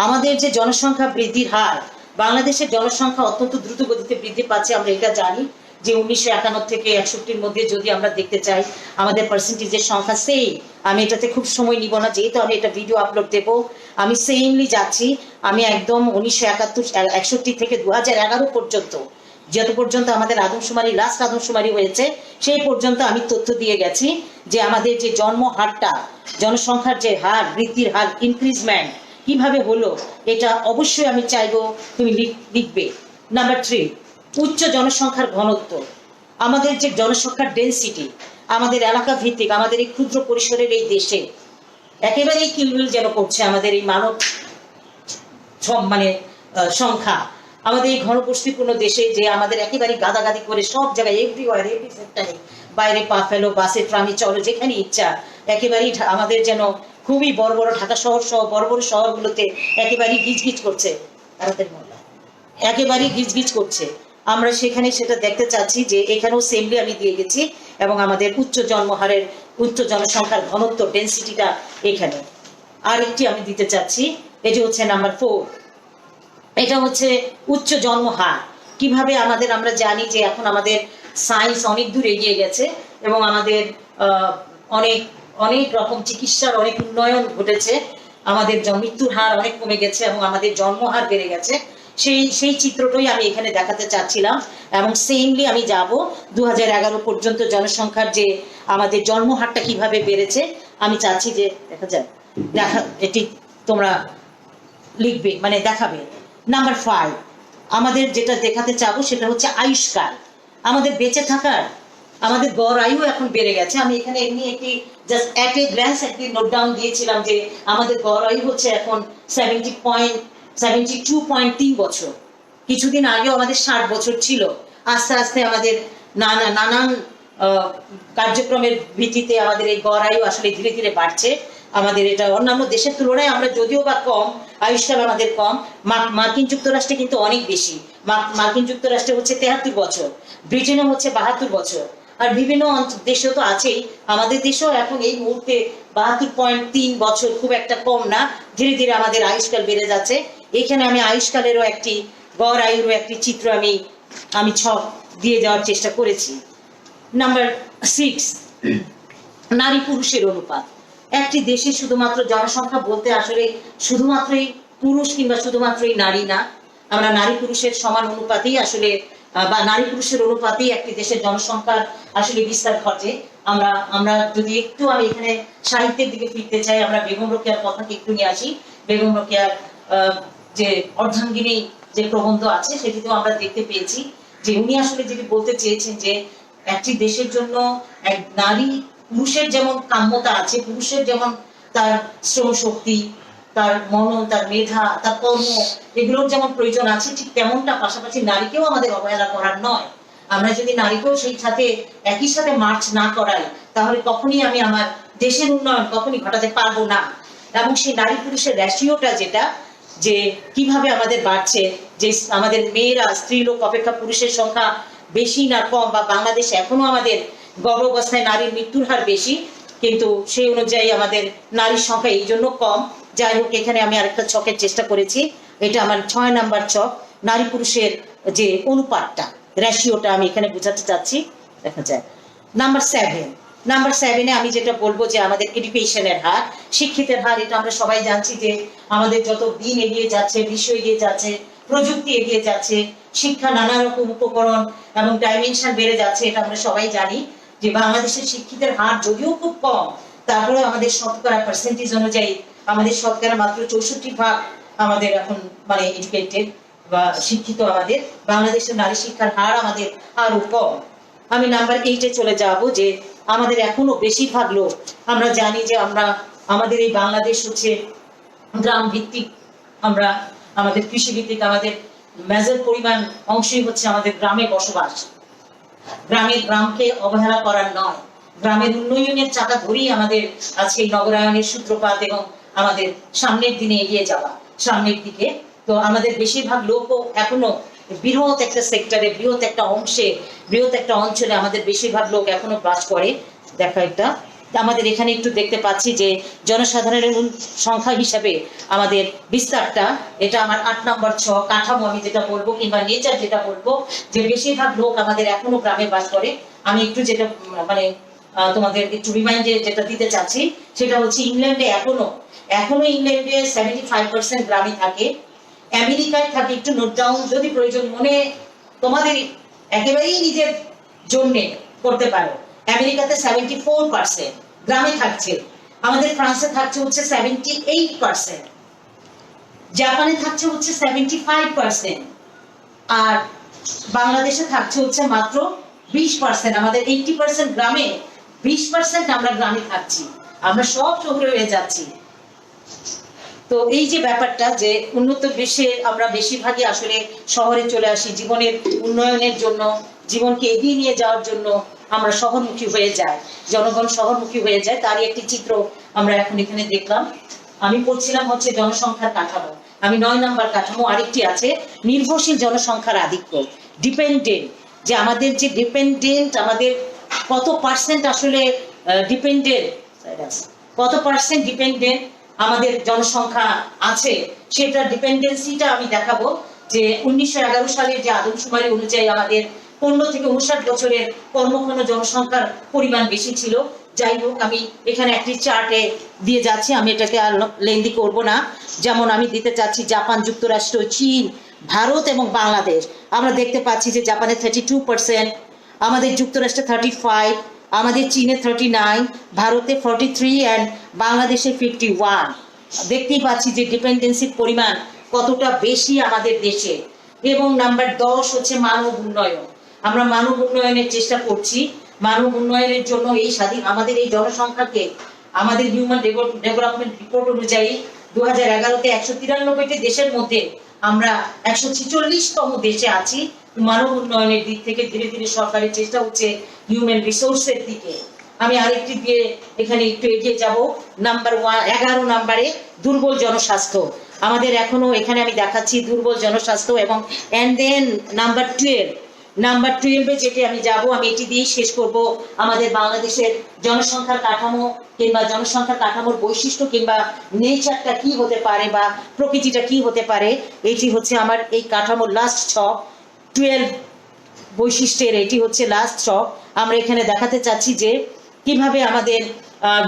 A: আমাদের যে জনসংখ্যা বৃদ্ধির হার, বাংলাদেশের জনসংখ্যা অত্যন্ত দ্রুত গতিতে বৃদ্ধি পাচ্ছে, আমরা এটা জানি যে 1951 থেকে 61-র মধ্যে যদি আমরা দেখতে চাই আমাদের পার্সেন্টেজের সংখ্যা সেই, আমি এটাতে খুব সময় নিব না যেহেতু আমি এটা ভিডিও আপলোড দেবো। আমি সেমলি যাচ্ছি, আমি একদম 1961 থেকে 2011 পর্যন্ত, যত পর্যন্ত আমাদের আদমশুমারি লাস্ট আদমশুমারি হয়েছে সেই পর্যন্ত আমি তথ্য দিয়ে গেছি যে আমাদের যে জন্ম হারটা, জনসংখ্যার যে হার, বৃদ্ধির হার, ইনক্রিজমেন্ট কিভাবে হলো, এটা অবশ্যই আমি চাইবো তুমি লিখবে। নাম্বার 3, উচ্চ জনসংখ্যার ঘনত্ব। আমাদের যে জনসংখ্যার ডেন্সিটি আমাদের এলাকা ভিত্তিক, আমাদের এই ক্ষুদ্র পরিসরের এই দেশে একেবারেই কিলবিল যেন করছে আমাদের এই মানব মানে সংখ্যা, আমাদের এই ঘনবসতিপূর্ণ দেশে যে আমাদের একেবারে গাদাগাদি করে সব জায়গায় এভরিওয়ার এভরি সেক্টরে বাইরে পা ফেলো, বাসে ট্রামে চলো, যেখানে ইচ্ছা, একেবারেই আমাদের যেন খুবই বড় বড় ঢাকা শহর সহ বড় বড় শহরগুলোতে একেবারেই গিজগিজ করছে, একেবারেই গিজগিজ করছে। আমরা সেখানে সেটা দেখতে চাচ্ছি যে এখানেও সেমলি আমি দিয়ে গেছি এবং আমাদের উচ্চ জন্মহারের, উচ্চ জনসংখ্যার ঘনত্ব ডেন্সিটিটা এখানে। আরেকটি আমি দিতে চাচ্ছি, এটি হচ্ছে নাম্বার 4, এটা হচ্ছে উচ্চ জন্মহার। কিভাবে আমাদের, আমরা জানি যে এখন আমাদের সায়েন্স অনেক দূর এগিয়ে গেছে এবং আমাদের অনেক অনেক রকম চিকিৎসার অনেক উন্নয়ন ঘটেছে, আমাদের মৃত্যুর হার অনেক কমে গেছে এবং আমাদের জন্মহার বেড়ে গেছে। সেই চিত্রটাই আমি এখানে দেখাতে চাচ্ছিলাম এবং সেমলি আমি যাব 2011 পর্যন্ত জনসংখ্যার যে আমাদের জন্মহারটা কিভাবে বেড়েছে আমি চাচ্ছি যে এটি তোমরা লিখবে, মানে দেখাবে। নাম্বার 5, আমাদের যেটা দেখাতে চাবো সেটা হচ্ছে আয়ুষ্কাল, আমাদের বেঁচে থাকার আমাদের গড় আয়ু এখন বেড়ে গেছে। আমি এখানে এমনি একটি জাস্ট অ্যাট এ গ্ল্যান্স একটি নোট ডাউন দিয়েছিলাম যে আমাদের গড় আয়ু হচ্ছে এখন 72.3 বছর। কিছুদিন আগেও আমাদের 60 বছর ছিল। আস্তে আস্তে আমাদের নানান কার্যক্রমের ভিত্তিতে আমাদের এই গড় আয়ু আসলে ধীরে ধীরে বাড়ছে। আমাদের এটা অন্যান্য দেশের তুলনায় আমরা যদিও বা কম, আয়ুষ্কাল আমাদের কম। মার্কিন যুক্তরাষ্ট্রে কিন্তু অনেক বেশি। মার্কিন যুক্তরাষ্ট্রে হচ্ছে 73 বছর, ব্রিটেনে হচ্ছে 72 বছর, আর বিভিন্ন দেশেও তো আছেই। আমাদের দেশেও এখন এই মুহূর্তে 72.3 বছর, খুব একটা কম না। ধীরে ধীরে আমাদের আয়ুষ্কাল বেড়ে যাচ্ছে। এখানে আমি আয়ুষ্কালেরও একটি, গড় আয়ুরও একটি চিত্র আমি ছক দিয়ে যাওয়ার চেষ্টা করেছি। নাম্বার 6, নারী পুরুষের অনুপাত। একটি দেশে শুধুমাত্র জনসংখ্যা বলতে আসলে শুধুমাত্রই পুরুষ কিংবা শুধুমাত্রই নারী না, আমরা নারী পুরুষের সমান অনুপাতেই আসলে, বা নারী পুরুষের অনুপাতেই একটি দেশের জনসংখ্যার আসলে বিস্তার ঘটে। আমরা যদি একটু, আমি এখানে সাহিত্যের দিকে ফিরতে চাই, আমরা বেগম রোকেয়ার কথাকে একটু নিয়ে আসি। বেগম রোকেয়ার যে অর্ধাঙ্গিনী যে প্রবন্ধ আছে সেটিতেও আমরা দেখতে পেয়েছি যে উনি আসলে যেটি বলতে চেয়েছেন যে একটি দেশের জন্য এক নারী, পুরুষের যেমন কাম্যতা আছে, পুরুষের যেমন তার শ্রম শক্তি, তার মনন, তার মেধা, তার কর্ম, এগুলোর যেমন প্রয়োজন আছে, ঠিক তেমনটা পাশাপাশি নারীকেও আমাদের অবহেলা করার নয়। আমরা যদি নারীকেও সেই সাথে একই সাথে মার্চ না করাই তাহলে কখনই আমি আমার দেশের উন্নয়ন কখনই ঘটাতে পারবো না। এবং সেই নারী পুরুষের রেশিওটা যেটা, যে কিভাবে আমাদের বাড়ছে, যে আমাদের মেয়েরা স্ত্রীলোক অপেক্ষা পুরুষের সংখ্যা বেশি না কম, বা বাংলাদেশে এখনো আমাদের গর্ভাবস্থায় নারীর মৃত্যুর হার বেশি, কিন্তু সেই অনুযায়ী আমাদের নারীর সংখ্যা এই জন্য কম। যাই হোক, এখানে আমি আরেকটা ছকের চেষ্টা করেছি, এটা আমার 6 নাম্বার ছক, নারী পুরুষের যে অনুপাতটা, রেশিওটা আমি এখানে বোঝাতে চাচ্ছি। দেখা যায় নাম্বার 7-এ আমি যেটা বলবো যে আমাদের এডুকেশনের হার, শিক্ষিতের হার। এটা আমরা সবাই জানছি যে আমাদের যত দিন এগিয়ে যাচ্ছে, বিশ্ব এগিয়ে যাচ্ছে, প্রযুক্তি এগিয়ে যাচ্ছে, শিক্ষা নানা রকম উপকরণ এবং ডাইমেনশন বেড়ে যাচ্ছে, এটা আমরা সবাই জানি যে বাংলাদেশের শিক্ষিতের হার যদিও খুব কম, তারপরে আমাদের শতকরা পার্সেন্টেজ অনুযায়ী আমাদের শতকরা মাত্র 64% আমাদের এখন মানে এডুকেটেড বা শিক্ষিত, আমাদের বাংলাদেশের নারী শিক্ষার হার আমাদের আরো কম। আমি নাম্বার 8-এ চলে যাব, যে আমাদের এখনো বেশিরভাগ লোক, আমরা জানি যে আমাদের এই বাংলাদেশ হচ্ছে গ্রাম ভিত্তিক, আমরা আমাদের কৃষি ভিত্তিক, আমাদের মেজর পরিমাণ অংশই হচ্ছে আমাদের গ্রামে বসবাস। গ্রামকে অবহেলা করার নয়, গ্রামের উন্নয়নের চাকা ধরেই আমাদের আজকে এই নগরায়নের সূত্রপাত এবং আমাদের সামনের দিনে এগিয়ে যাওয়া, সামনের দিকে। তো আমাদের বেশিরভাগ লোকও এখনো বৃহৎ একটা সেক্টরে, বৃহৎ একটা অংশে, বৃহৎ একটা অঞ্চলে আমাদের বেশিরভাগ লোক এখনো বাস করে। দেখা একটা আমাদের এখানে একটু দেখতে পাচ্ছি যে জনসাধারণের সংখ্যা হিসাবে আমাদের বিস্তারটা, এটা আমার 8 নম্বর 6 কাঠামো আমি যেটা বলবো, কিংবা নেচার যেটা বলবো, যে বেশিরভাগ লোক আমাদের এখনো গ্রামে বাস করে। আমি একটু যেটা মানে তোমাদের একটু রিমাইন্ডে যেটা দিতে চাচ্ছি, সেটা হচ্ছে ইংল্যান্ডে এখনো ইংল্যান্ডে 75% গ্রামে থাকে। আমেরিকায় থাকে, একটু নোট ডাউন যদি প্রয়োজন মনে তোমাদের একেবারেই নিজের জন্যে করতে পারো। আমেরিকাতে 74% গ্রামে থাকছে। আমাদের ফ্রান্সে থাকছে হচ্ছে 78%, জাপানে থাকছে হচ্ছে 75%, আর বাংলাদেশে থাকছে হচ্ছে মাত্র 20%। আমাদের 80% গ্রামে, 20% আমরা গ্রামে থাকছি, আমরা সব শহরে হয়ে যাচ্ছি। তো এই যে ব্যাপারটা, যে উন্নত বিশ্বে আমরা বেশিরভাগই আসলে শহরে চলে আসি জীবনের উন্নয়নের জন্য, জীবনকে এগিয়ে নিয়ে যাওয়ার জন্য আমরা শহরমুখী হয়ে যাই, জনগণ শহরমুখী হয়ে যায়। তারই একটি চিত্র আমরা এখন এখানে দেখলাম। আমি বলছিলাম হচ্ছে জনসংখ্যার কাঠামো, আমি 9 নম্বর কাঠামো আরেকটি আছে, নির্ভরশীল জনসংখ্যার আধিক্য, ডিপেন্ডেন্ট। যে আমাদের যে ডিপেন্ডেন্ট, আমাদের কত পার্সেন্ট আসলে ডিপেন্ডেন্ট, কত পার্সেন্ট ডিপেন্ডেন্ট আমাদের জনসংখ্যা আছে, সেটা ডিপেন্ডেন্সিটা আমি দেখাবো। যে 1911 সালের যে আদমশুমারি অনুযায়ী আমাদের 15 থেকে 59 বছরের কর্মক্ষম জনসংখ্যার পরিমাণ বেশি ছিল। যাই হোক, আমি এখানে একটি চার্টে দিয়ে যাচ্ছি, আমি এটাকে আর লেন্দি করব না। যেমন আমি দিতে চাচ্ছি জাপান, যুক্তরাষ্ট্র, চীন, ভারত এবং বাংলাদেশ। আমরা দেখতে পাচ্ছি যে জাপানে 32%, আমাদের যুক্তরাষ্ট্রে 35, আমাদের চীনে 39, ভারতে 43 অ্যান্ড বাংলাদেশে 51। দেখতেই পাচ্ছি যে ডিপেন্ডেন্সির পরিমাণ কতটা বেশি আমাদের দেশে। এবং নাম্বার 10 হচ্ছে মানব উন্নয়ন। আমরা মানব উন্নয়নের চেষ্টা করছি। মানব উন্নয়নের জন্য এই আমাদের এই জনসংখ্যাকে, আমাদের হিউম্যান ডেভেলপমেন্ট রিপোর্ট অনুযায়ী 2011-তে 193টি দেশের মধ্যে আমরা 146তম দেশে আছি। মানব উন্নয়নের দিক থেকে ধীরে ধীরে সরকারের চেষ্টা হচ্ছে হিউম্যান রিসোর্সের দিকে। আমি আরেকটি দিয়ে এখানে একটু এগিয়ে যাব। নাম্বার 11 নম্বরে দুর্বল জনস্বাস্থ্য। আমাদের এখনো এখানে আমি দেখাচ্ছি দুর্বল জনস্বাস্থ্য। এবং এন্ড দেন নাম্বার 12-এ যেটি আমি যাব, আমি এটি দিয়েই শেষ করব। আমাদের বাংলাদেশের জনসংখ্যার কাঠামো কিংবা জনসংখ্যার কাঠামোর বৈশিষ্ট্য কিংবা নেচারটা কি হতে পারে বা প্রকৃতিটা কি হতে পারে, এটি হচ্ছে আমার এই কাঠামোর লাস্ট ছক। 12 বৈশিষ্ট্যের এটি হচ্ছে লাস্ট ছক। আমরা এখানে দেখাতে চাচ্ছি যে কিভাবে আমাদের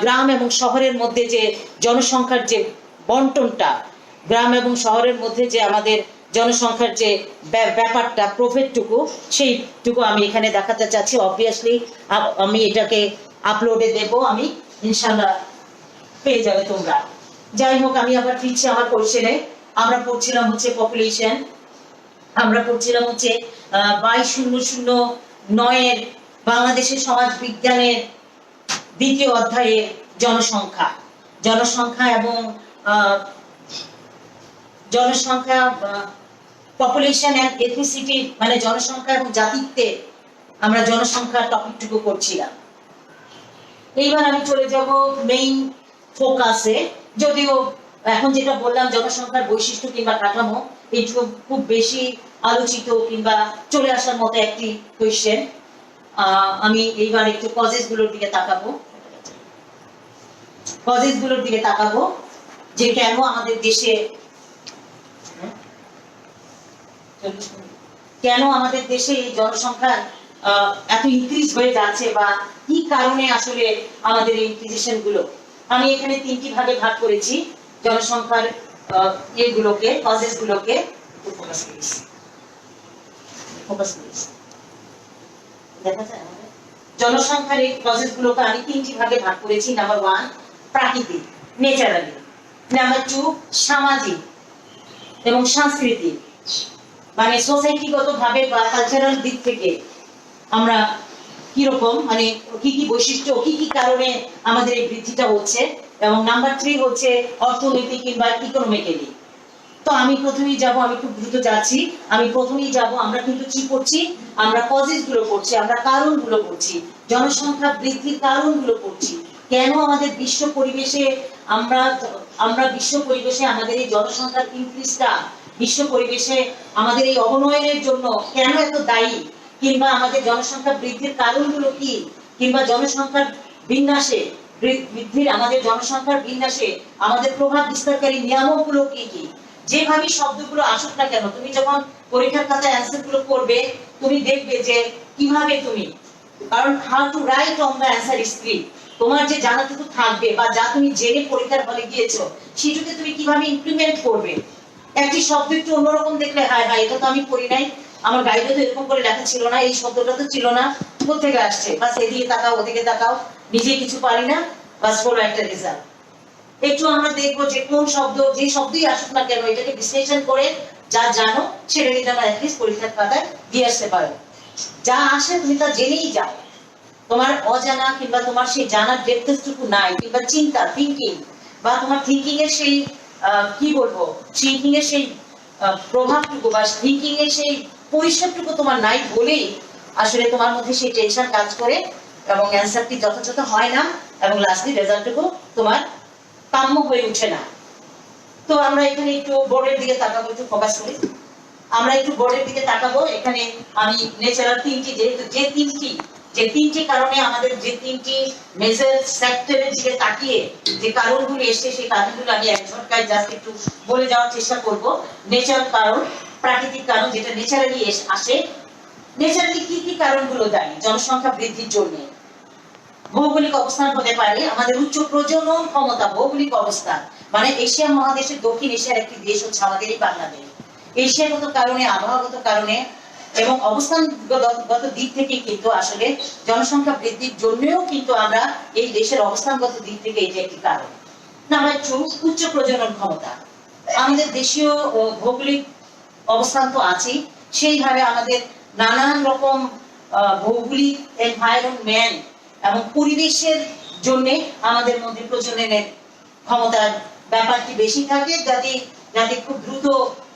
A: গ্রাম এবং শহরের মধ্যে যে জনসংখ্যার যে বন্টনটা, গ্রাম এবং শহরের মধ্যে যে আমাদের জনসংখ্যার যে ব্যাপারটা, প্রফিটটুকু, সেইটুকু আমি এখানে দেখাতে চাচ্ছি। অবভিয়াসলি আমি এটাকে আপলোডে দেব, আমি ইনশাল্লাহ পেয়ে যাবে তোমরা। যাই হোক, আমি আবার ফিরছি আমার কোশ্চেনে। আমরা পড়ছিলাম হচ্ছে পপুলেশন, আমরা পড়ছিলাম হচ্ছে 2200-9-এর বাংলাদেশের সমাজ বিজ্ঞানের 2য় অধ্যায়ে জনসংখ্যা এবং জনসংখ্যা, পপুলেশন এন্ড এথনিসিটি, মানে জনসংখ্যা এবং জাতিত্বে আমরা জনসংখ্যার টপিকটুকু করছিলাম। এইবার আমি চলে যাব মেইন ফোকাসে। যদিও এখন যেটা বললাম জনসংখ্যার বৈশিষ্ট্য কিংবা কাঠামো, এইটুকু খুব বেশি আলোচিত কিংবা চলে আসার মতো একটি কোয়েশ্চেন। আমি এইবার একটু কজেসগুলোর দিকে তাকাবো, যে কেন আমাদের দেশে এই জনসংখ্যার এত ইনক্রিজ হয়ে যাচ্ছে, বা কি কারণে আসলে আমাদের এই ইনক্রিজেশন গুলো। আমি এখানে 3টি ভাগে ভাগ করেছি জনসংখ্যার এগুলোকে, কজেস গুলোকে। দেখা যায় জনসংখ্যার এই কজেস গুলোকে আমি 3টি ভাগে ভাগ করেছি। নাম্বার 1 প্রাকৃতিক, নেচারালি। নাম্বার 2 সামাজিক, এবং সংস্কৃতি, মানে সোসাইটিগত ভাবে বা কালচারাল দিক থেকে আমরা কিরকম, মানে কি কি বৈশিষ্ট্য, কি কি কারণে আমাদের এই বৃদ্ধিটা হচ্ছে। এবং নাম্বার 3 হচ্ছে অর্থনৈতিক কিংবা ইকোনমিক্যালি। তো আমি প্রথমেই যাব, আমি খুব দ্রুত যাচ্ছি, আমি প্রথমেই যাব, আমরা কিন্তু কি করছি, আমরা কজেস গুলো করছি, আমরা কারণগুলো করছি, জনসংখ্যা বৃদ্ধির কারণগুলো করছি। কেন আমাদের বিশ্ব পরিবেশে আমরা আমরা বিশ্ব পরিবেশে আমাদের এই জনসংখ্যার ইনক্রিজটা, বিশ্ব পরিবেশে আমাদের এই অবনয়নের জন্য কেন এত দায়ী, কিংবা আমাদের জনসংখ্যা বৃদ্ধির কারণগুলো কি, কিংবা জনসংখ্যার বিন্যাসে বৃদ্ধির, আমাদের জনসংখ্যার বিন্যাসে আমাদের প্রভাব বিস্তারকারী নিয়ামকগুলো কি কি। যেভাবে শব্দগুলো আসুক না কেন, তুমি যখন পরীক্ষার খাতায় অ্যান্সার গুলো করবে, তুমি দেখবে যে কিভাবে তুমি, কারণ how to right on the answer script, তোমার যে জানাটুকু থাকবে বা যা তুমি জেনে পরীক্ষার হলে গিয়েছো, সেটাকে তুমি কিভাবে ইমপ্লিমেন্ট করবে। একটি শব্দ একটু অন্যরকম দেখলে, হায় হায় এটা তো আমি পড়ি নাই, আমার গাইডে তো এরকম করে লেখা ছিল না, এই শব্দটা তো ছিল না, কোথেকে আসছে, বাস এদিকে তাকাও ওদিকে তাকাও, নিজে কিছু পারি না, বাস হলো একটা রেজাল্ট। একটু আমরা দেখবো যে কোন শব্দ, যে শব্দই আসুক না কেন, এটাকে বিশ্লেষণ করে যা জানো সেটাকে যেন অ্যাটলিস্ট পরীক্ষার খাতায় দিয়ে আসতে পারো। যা আসে তুমি তা জেনেই যাও, তোমার অজানা কিংবা তোমার সেই জানার ডেপথটুকু নাই, কিংবা চিন্তা থিঙ্কিং বা তোমার থিঙ্কিং এর সেই কি বলবো, থিঙ্কিং এর সেই প্রভাবটুকু বা থিঙ্কিং এর সেই পরিসরটুকু তোমার নাই বলেই আসলে তোমার মধ্যে সেই টেনশন কাজ করে এবং অ্যান্সারটি যথাযথ হয় না, এবং লাস্টলি রেজাল্টটুকু তোমার কাম্য হয়ে ওঠে না। তো আমরা এখানে একটু বোর্ডের দিকে তাকাবো, একটু ফোকাস করি, আমরা একটু বোর্ডের দিকে তাকাবো। এখানে আমি ন্যাচারাল তিনটি, যেহেতু যে তিনটি কারণে আমাদের যে তিনটি মেজর সেক্টরের দিকে তাকিয়ে যে কারণগুলো এসছে, সেই কারণগুলো আমি এক ঝটকায় জাস্ট একটু বলে যাওয়ার চেষ্টা করব। ন্যাচারাল কারণ, প্রাকৃতিক কারণ যেটা ন্যাচারালি আসে, ন্যাচারালি কি কি কারণগুলো দায়ী জনসংখ্যা বৃদ্ধির জন্য। ভৌগোলিক অবস্থান হতে পারে, আমাদের উচ্চ প্রজনন ক্ষমতা, ভৌগোলিক অবস্থান, মানে এশিয়া মহাদেশের দক্ষিণ এশিয়ার একটি দেশ হচ্ছে আমাদের এই বাংলাদেশ। এশিয়াগত কারণে, আবহাওয়াগত কারণে এবং অবস্থানগত দিক থেকে কিন্তু আসলে জনসংখ্যা বৃদ্ধির জন্যও কিন্তু আমরা এই দেশের অবস্থানগত দিক থেকে এটা একটি কারণ। নাম্বার 2, উচ্চ প্রজনন ক্ষমতা। আমাদের দেশীয় ভৌগোলিক অবস্থান তো আছে, সেইভাবে আমাদের নানান রকম ভৌগোলিক এনভায়রনমেন্ট এবং পরিবেশের জন্য আমাদের মধ্যে প্রজননের ক্ষমতার ব্যাপারটি বেশি থাকে, যাতে খুব দ্রুত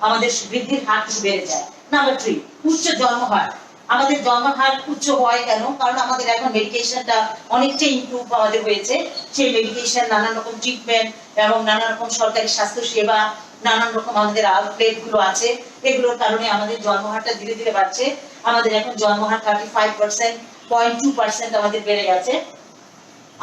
A: আমাদের বৃদ্ধির হার বেড়ে যায়। নাম্বার 3, উচ্চ জন্মহার। আমাদের জন্মহার উচ্চ হয় কেন? কারণ আমাদের এখন মেডিকেশনটা অনেকটা ইমপ্রুভ আমাদের হয়েছে। সেই মেডিকেশন, নানান রকম ট্রিটমেন্ট এবং নানান রকম সরকারি স্বাস্থ্য সেবা, নানান রকম আমাদের আউটলেট গুলো আছে, এগুলোর কারণে আমাদের জন্মহারটা ধীরে ধীরে বাড়ছে। আমাদের এখন জন্মহার 35%, 0.2% আমাদের বেড়ে গেছে।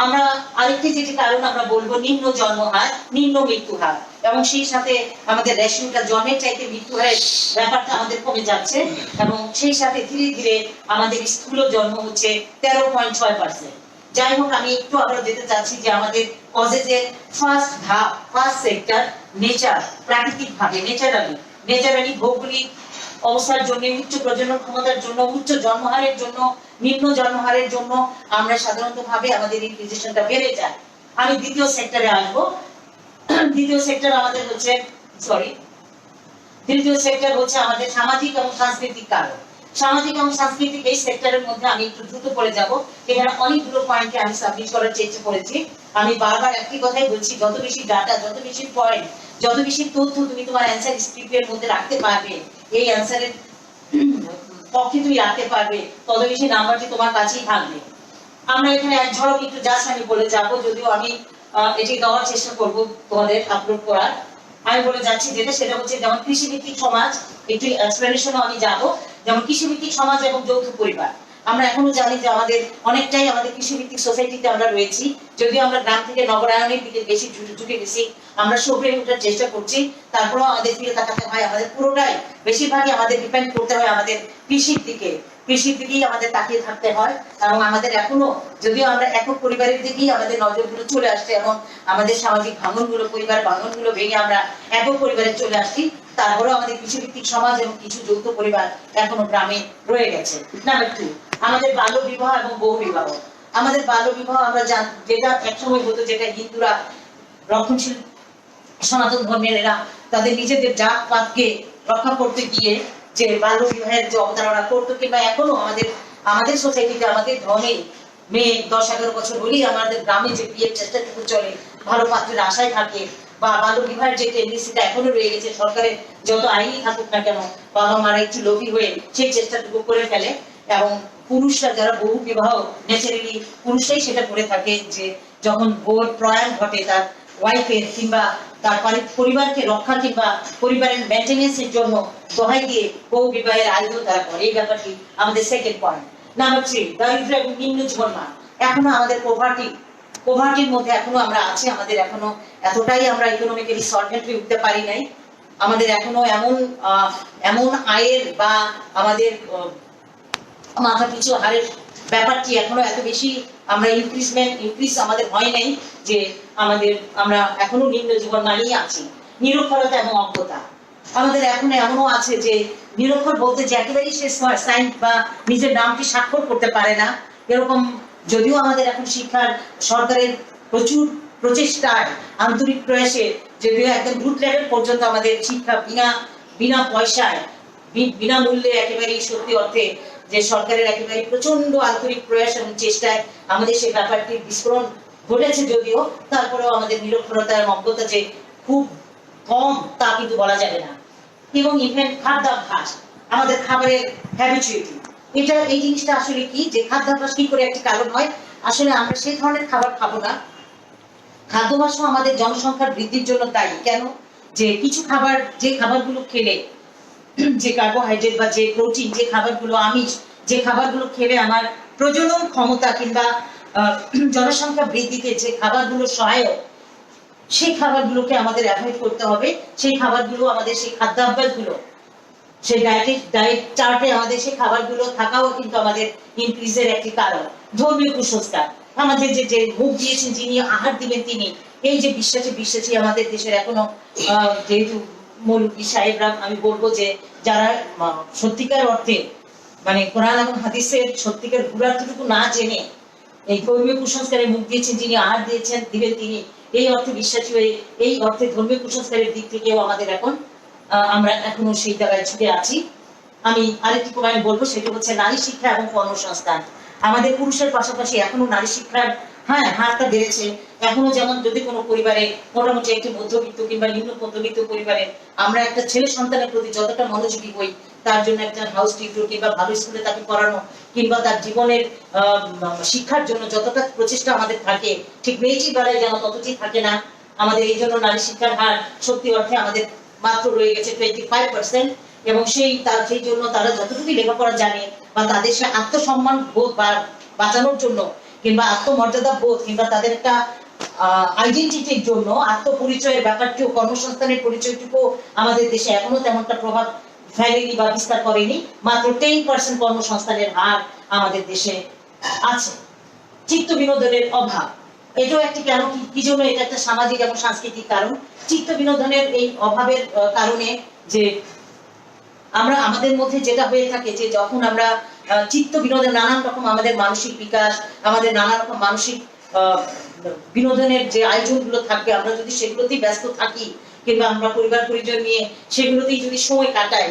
A: আমরা আরেকটি যেটি কারণ আমরা বলবো নিম্ন জন্মহার, নিম্ন মৃত্যু হার, এবং সেই সাথে আমাদের রেশিওটা জন্মের চাইতে মৃত্যু হারের ব্যাপারটা আমাদের কমে যাচ্ছে, এবং সেই সাথে ধীরে ধীরে আমাদের স্থূল জন্ম হচ্ছে 13.6%। যাই হোক, আমি একটু আবার যেতে চাচ্ছি যে আমাদের কজেজের ফার্স্ট ধাপ, ফার্স্ট সেক্টর নেচার, প্রাকৃতিক ভাবে নেচারালি ভৌগোলিক অবস্থার জন্য, উচ্চ প্রজনন ক্ষমতার জন্য, উচ্চ জন্মহারের জন্য, নিম্ন জন্মহারের জন্য আমরা সাধারণত ভাবে আমাদের এই পজিশনটা বেড়ে যায়। আমি দ্বিতীয় সেক্টরে আসবো। দ্বিতীয় সেক্টর আমাদের হচ্ছে তৃতীয় সেক্টর হচ্ছে আমাদের সামাজিক এবং সাংস্কৃতিক কারণ। সামাজিক এবং সাংস্কৃতিক এই সেক্টরের মধ্যে আমি একটু দ্রুত পড়ে যাব। এখানে অনেকগুলো পয়েন্টকে আমি সাবমিট করার চেষ্টা করেছি। আমি বারবার একই কথাই বলছি, যত বেশি ডাটা, যত বেশি পয়েন্ট, যত বেশি তথ্য তুমি তোমার অ্যান্সার স্ক্রিপ্টের মধ্যে রাখতে পারবে, এই অ্যান্সারের পক্ষে তুমি রাখতে পারবে, তত বেশি নাম্বারটি তোমার কাছেই থাকবে। আমরা এখানে এক ঝলক একটু জাস্ট আমি বলে যাব, যদিও আমি এটি দেওয়ার চেষ্টা করব তোমাদের আপলোড করার। আমি বলে যাচ্ছি যেটা, সেটা হচ্ছে যেমন কৃষিভিত্তিক সমাজ, একটু এক্সপ্লেনেশনও আমি যাব। যেমন কৃষিভিত্তিক সমাজ এবং যৌথ পরিবার, আমরা এখনো জানি যে আমাদের অনেকটাই আমাদের কৃষিভিত্তিক সোসাইটিতে আমরা রয়েছি, যদিও আমরা গ্রাম থেকে নগরায়নের দিকে বেশি ঝুঁকে গেছি, আমরা সবরে ওঠার চেষ্টা করছি, তারপরেও আমাদের দিকে তাকাতে হয়, আমাদের পুরোটাই বেশিরভাগই আমাদের ডিপেন্ড করতে হয় আমাদের কৃষির দিকেই আমাদের তাকিয়ে থাকতে হয়। এবং আমাদের এখনো, যদিও আমরা একক পরিবারের দিকেই আমাদের নজরগুলো চলে আসছে, এবং আমাদের সামাজিক ভাঙনগুলো, পরিবার ভাঙনগুলো ভেঙে আমরা একক পরিবারে চলে আসছি, তারপরেও আমাদের কৃষিভিত্তিক সমাজ এবং কিছু যৌথ পরিবার এখনো গ্রামে রয়ে গেছে। নাম্বার 2, আমাদের বাল্য বিবাহ এবং বহু বিবাহ। আমাদের বাল্য বিবাহ আমরা যেটা একসময় হতো, যেটা হিন্দুরা রক্ষণশীল সনাতন ধর্মের এরা তাদের নিজেদের জাত পাতকে রক্ষা করতে গিয়ে যে বাল্য বিবাহের যে অবতারণা করতো, কিংবা এখনো আমাদের আমাদের সোসাইটিতে আমাদের ধর্মে মেয়ে 10-11 বছর হলেই আমাদের গ্রামে যে বিয়ের চেষ্টাটুকু চলে, ভালো পাত্রের আশায় থাকে, বা বাল্য বিবাহের যে টেন্ডেন্সিটা এখনো রয়ে গেছে, সরকারের যত আইনই থাকুক না কেন বাবা মারা একটু লোভী হয়ে সেই চেষ্টাটুকু করে ফেলে। এবং পুরুষরা যারা বহু বিবাহ ন্যাচারালি পুরুষরাই সেটা করে থাকে, যে যখন বউর প্রয়াণ ঘটে তার ওয়াইফের কিংবা তার পরিবারকে রক্ষা কিংবা পরিবারের মেনটেনেন্সের জন্য দোহাই দিয়ে বহু বিবাহের আয়োজন তারা করে। এই ব্যাপারটি আমাদের সেকেন্ড পয়েন্ট। নাম্বার 3, দারিদ্র এবং নিম্ন জীবনমান। এখনো আমাদের পোভার্টির মধ্যে এখনো আমরা আছি, আমাদের এখনো এতটাই আমরা ইকোনমিক্যালি সলভেন্ট হয়ে উঠতে পারি নাই। আমাদের এখনো এমন আয়ের বা আমাদের মাথা পিছু হারের ব্যাপারটি এখনো এত বেশি আমরা ইনক্রিজ আমাদের হয় নাই, যে আমরা এখনো নিম্ন জীবন মানেই আছি। নিরক্ষরতা এবং অজ্ঞতা আমাদের এখনো এমনও আছে, যে নিরক্ষর বলতে যে একেবারেই সে সাইন বা নিজের নামটি স্বাক্ষর করতে পারে না, এরকম। যদিও আমাদের এখন শিক্ষার সরকারের প্রচুর প্রচেষ্টায় আন্তরিক প্রয়াসে যদিও একদম রুট লেভেল পর্যন্ত আমাদের শিক্ষা বিনা পয়সায় বিনামূল্যে একেবারেই সত্যি অর্থে যে সরকারের একেবারে প্রচন্ড আন্তরিক প্রয়াস এবং চেষ্টায় আমাদের সেই ব্যাপারটির বিস্ফোরণ ঘটেছে, যদিও তারপরেও আমাদের নিরক্ষরতার অজ্ঞতা যে খুব কম তা কিন্তু বলা যাবে না। এবং ইভেন খাদ্যাভ্যাস, আমাদের খাবারের হ্যাবিচুইটি, এই জিনিসটা আসলে কি, যে খাদ্যাভ্যাস কি করে একটি কারণ হয়, আসলে আমরা সেই ধরনের খাবার খাবো না। খাদ্যাভ্যাসও আমাদের জনসংখ্যার বৃদ্ধির জন্য দায়ী। কেন? যে কিছু খাবার, যে খাবারগুলো খেলে যে কার্বোহাইড্রেট বা যে প্রোটিন, যে খাবারগুলো আমিষ, যে খাবারগুলো খেলে আমার প্রজনন ক্ষমতা কিংবা জনসংখ্যা বৃদ্ধিতে যে খাবারগুলো সহায়ক, সেই খাবারগুলোকে আমাদের অ্যাভয়েড করতে হবে। সেই খাবারগুলো আমাদের, সেই খাদ্যাভ্যাসগুলো, সেই ডায়েট চার্টে আমাদের সেই খাবারগুলো থাকাও কিন্তু আমাদের ইনক্রিজের একটি কারণ। ধর্মীয় কুসংস্কার, আমাদের যে মুখ দিয়েছেন যিনি, আহার দিবেন তিনি, এই যে বিশ্বাসী আমাদের দেশের এখনো যেহেতু মৌলভী সাহেবরা, আমি বলবো যে যারা সত্যিকার অর্থে মানে কোরআন এবং হাদিসের সত্যিকার গুণার্থটুকু না জেনে এই ধর্মীয় কুসংস্কারে মুখ দিয়েছেন যিনি, আহার দিবেন তিনি, এই অর্থে বিশ্বাসী হয়ে এই অর্থে ধর্মীয় কুসংস্কারের দিক থেকেও আমাদের এখন আমরা এখনো সেই জায়গায় ছুটে আছি। আমি আরেকটি পয়েন্ট বলবো, সেটা হচ্ছে নারী শিক্ষা এবং কর্মসংস্থান। আমাদের পুরুষের পাশাপাশি এখনো নারী শিক্ষার হারটা বেড়েছে। এখনো যেমন যদি কোনো পরিবারে মোটামুটি একটি মধ্যবিত্ত কিংবা নিম্ন মধ্যবিত্ত পরিবারে আমরা একটা ছেলে সন্তানের প্রতি যতটা মনোযোগী হই, তার জন্য একটা হাউস টিউটর কিংবা ভালো স্কুলে তাকে পড়ানো কিংবা তার জীবনের শিক্ষার জন্য যতটা প্রচেষ্টা আমাদের থাকে, ঠিক মেয়েটির বেলায় যেন ততটি থাকে না। আমাদের এই জন্য নারী শিক্ষার হার সত্যি অর্থে আমাদের মাত্র রয়ে গেছে 25%। এবং সেই জন্য তারা যতটুকু লেখাপড়া জানে বা তাদের সে আত্মসম্মান বোধ বাঁচানোর জন্য কিংবা আত্মমর্যাদা বোধ কিংবা তাদের একটা আইডেন্টিটির জন্য আত্মপরিচয়ের ব্যাপারটিও, কর্মসংস্থানের পরিচয়টুকু আমাদের দেশে এখনো তেমনটা প্রভাব ফেলেনি বা বিস্তার করেনি। মাত্র 10% কর্মসংস্থানের হার আমাদের দেশে আছে। চিত্ত বিনোদনের অভাব, এটাও একটি কেন, কি জন্য, এটা একটা সামাজিক এবং সাংস্কৃতিক কারণ। চিত্ত বিনোদনের এই অভাবের কারণে যে আমরা আমাদের মধ্যে যেটা হয়ে থাকে, যে যখন আমরা চিত্ত বিনোদন, নানান রকম আমাদের মানসিক বিকাশ, আমাদের নানা রকম মানসিক বিনোদনের যে আয়োজনগুলো থাকবে, আমরা যদি সেগুলোতেই ব্যস্ত থাকি কিংবা আমরা পরিবার পরিজন নিয়ে সেগুলোতেই যদি সময় কাটাই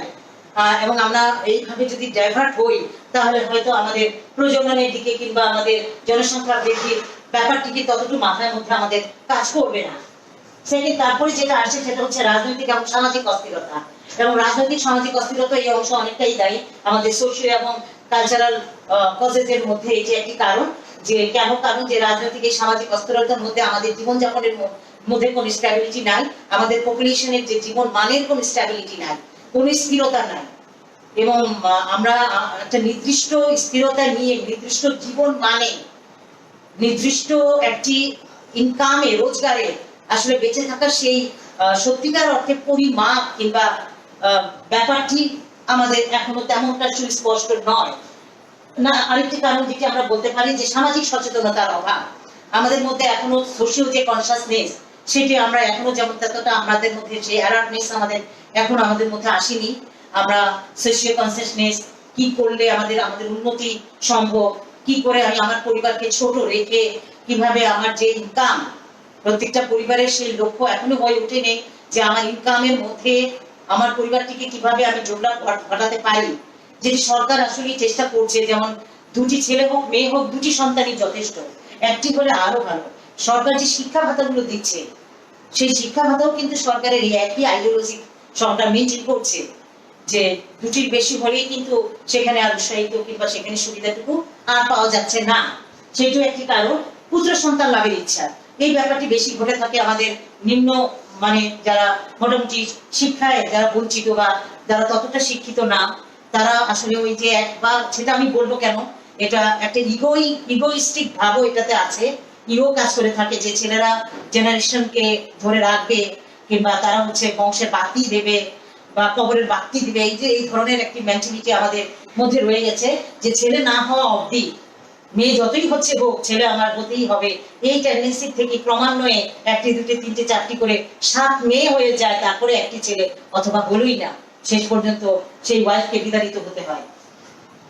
A: এবং আমরা এইভাবে যদি ডাইভার্ট হই, তাহলে হয়তো আমাদের প্রজননের দিকে কিংবা আমাদের জনসংখ্যা বৃদ্ধির ব্যাপারটিকে ততটুকু মাথার মধ্যে আমাদের কাজ করবে না। সেকেন্ড, তারপরে যেটা আসছে সেটা হচ্ছে রাজনৈতিক এবং সামাজিক অস্থিরতা। এবং রাজনৈতিক সামাজিক অস্থিরতা এই অংশ অনেকটাই দায়ী আমাদের সোশিয়াল এবং কালচারাল কজেসের মধ্যে। এই যে একটি কারণ, যে কেন কারণ, যে রাজনৈতিক এই সামাজিক অস্থিরতার মধ্যে আমাদের জীবনযাপনের মধ্যে কোনো স্ট্যাবিলিটি নাই, আমাদের পপুলেশনের যে জীবন মানের কোনো স্ট্যাবিলিটি নাই, কোনো স্থিরতা নাই। এবং আমরা একটা নির্দিষ্ট স্থিরতা নিয়ে, নির্দিষ্ট জীবন মানে, নির্দিষ্ট একটি ইনকামে, রোজগারে আসলে বেঁচে থাকার সেই সত্যিকার অর্থে পরিমাপ কিংবা ব্যাপারটি আমাদের এখনো তেমনটা সুস্পষ্ট নয়। না, আরেকটি কারণ যেটি আমরা বলতে পারি যে সামাজিক সচেতনতার অভাব। আমাদের মধ্যে এখনো সোশিয়াল যে কনসাসনেস, সেটি আমরা এখনো যেমন ততটা আমাদের মধ্যে যে অ্যালার্টনেস এখনো আমাদের মধ্যে আসেনি। আমরা সোশিয়াল কনসাসনেস কি করলে আমাদের উন্নতি সম্ভব, কি করে আমি আমার পরিবারকে ছোট রেখে কিভাবে আমার যে ইনকাম প্রত্যেকটা পরিবারের সেই লক্ষ্য এখনো হয়ে ওঠেনি যে আমার ইনকামের মধ্যে আমার পরিবারটিকে কিভাবে আমি জোরদার ঘটাতে পারি। যেটি সরকার আসলে চেষ্টা করছে, যেমন দুটি ছেলে হোক মেয়ে হোক দুটি সন্তানই যথেষ্ট, একটি হলে আরো ভালো। সরকার যে শিক্ষা ভাতাগুলো দিচ্ছে সেই শিক্ষা ভাতাও কিন্তু সরকারের এই একই আইডিওলজি সরকার মেনটেন করছে, যে দুটির বেশি হলেই কিন্তু সেখানে আর উৎসাহিত কিংবা সেখানে সুবিধাটুকু আর পাওয়া যাচ্ছে না। সেটিও একটি কারণ, পুত্র সন্তান লাভের ইচ্ছা। এই ব্যাপারটি বেশি ঘটে থাকে আমাদের নিম্ন মানে যারা মোটামুটি শিক্ষায় যারা বঞ্চিত বা যারা ততটা শিক্ষিত না, তারা আসলে ওই যে একবার, সেটা আমি বলবো কেন, এটা একটা ইগোইস্টিক ভাবও এটাতে আছে, ইগো কাজ করে থাকে যে ছেলেরা জেনারেশনকে ধরে রাখবে কিংবা তারা হচ্ছে বংশের বাতি দেবে বা কবরের বাতি দিবে। এই যে এই ধরনের একটি মেন্টালিটি আমাদের মধ্যে রয়ে গেছে যে ছেলে না হওয়া অবধি মেয়ে যতই হচ্ছে হোক ছেলে আমার হতেই হবে। এই টেন্ডেন্সি থেকে ক্রমান্বয়ে একটি দুটি তিনটে চারটি করে 7 মেয়ে হয়ে যায়, তারপরে একটি ছেলে, অথবা হলোই না, শেষ পর্যন্ত সেই ওয়াইফকে বিতাড়িত হতে হয়।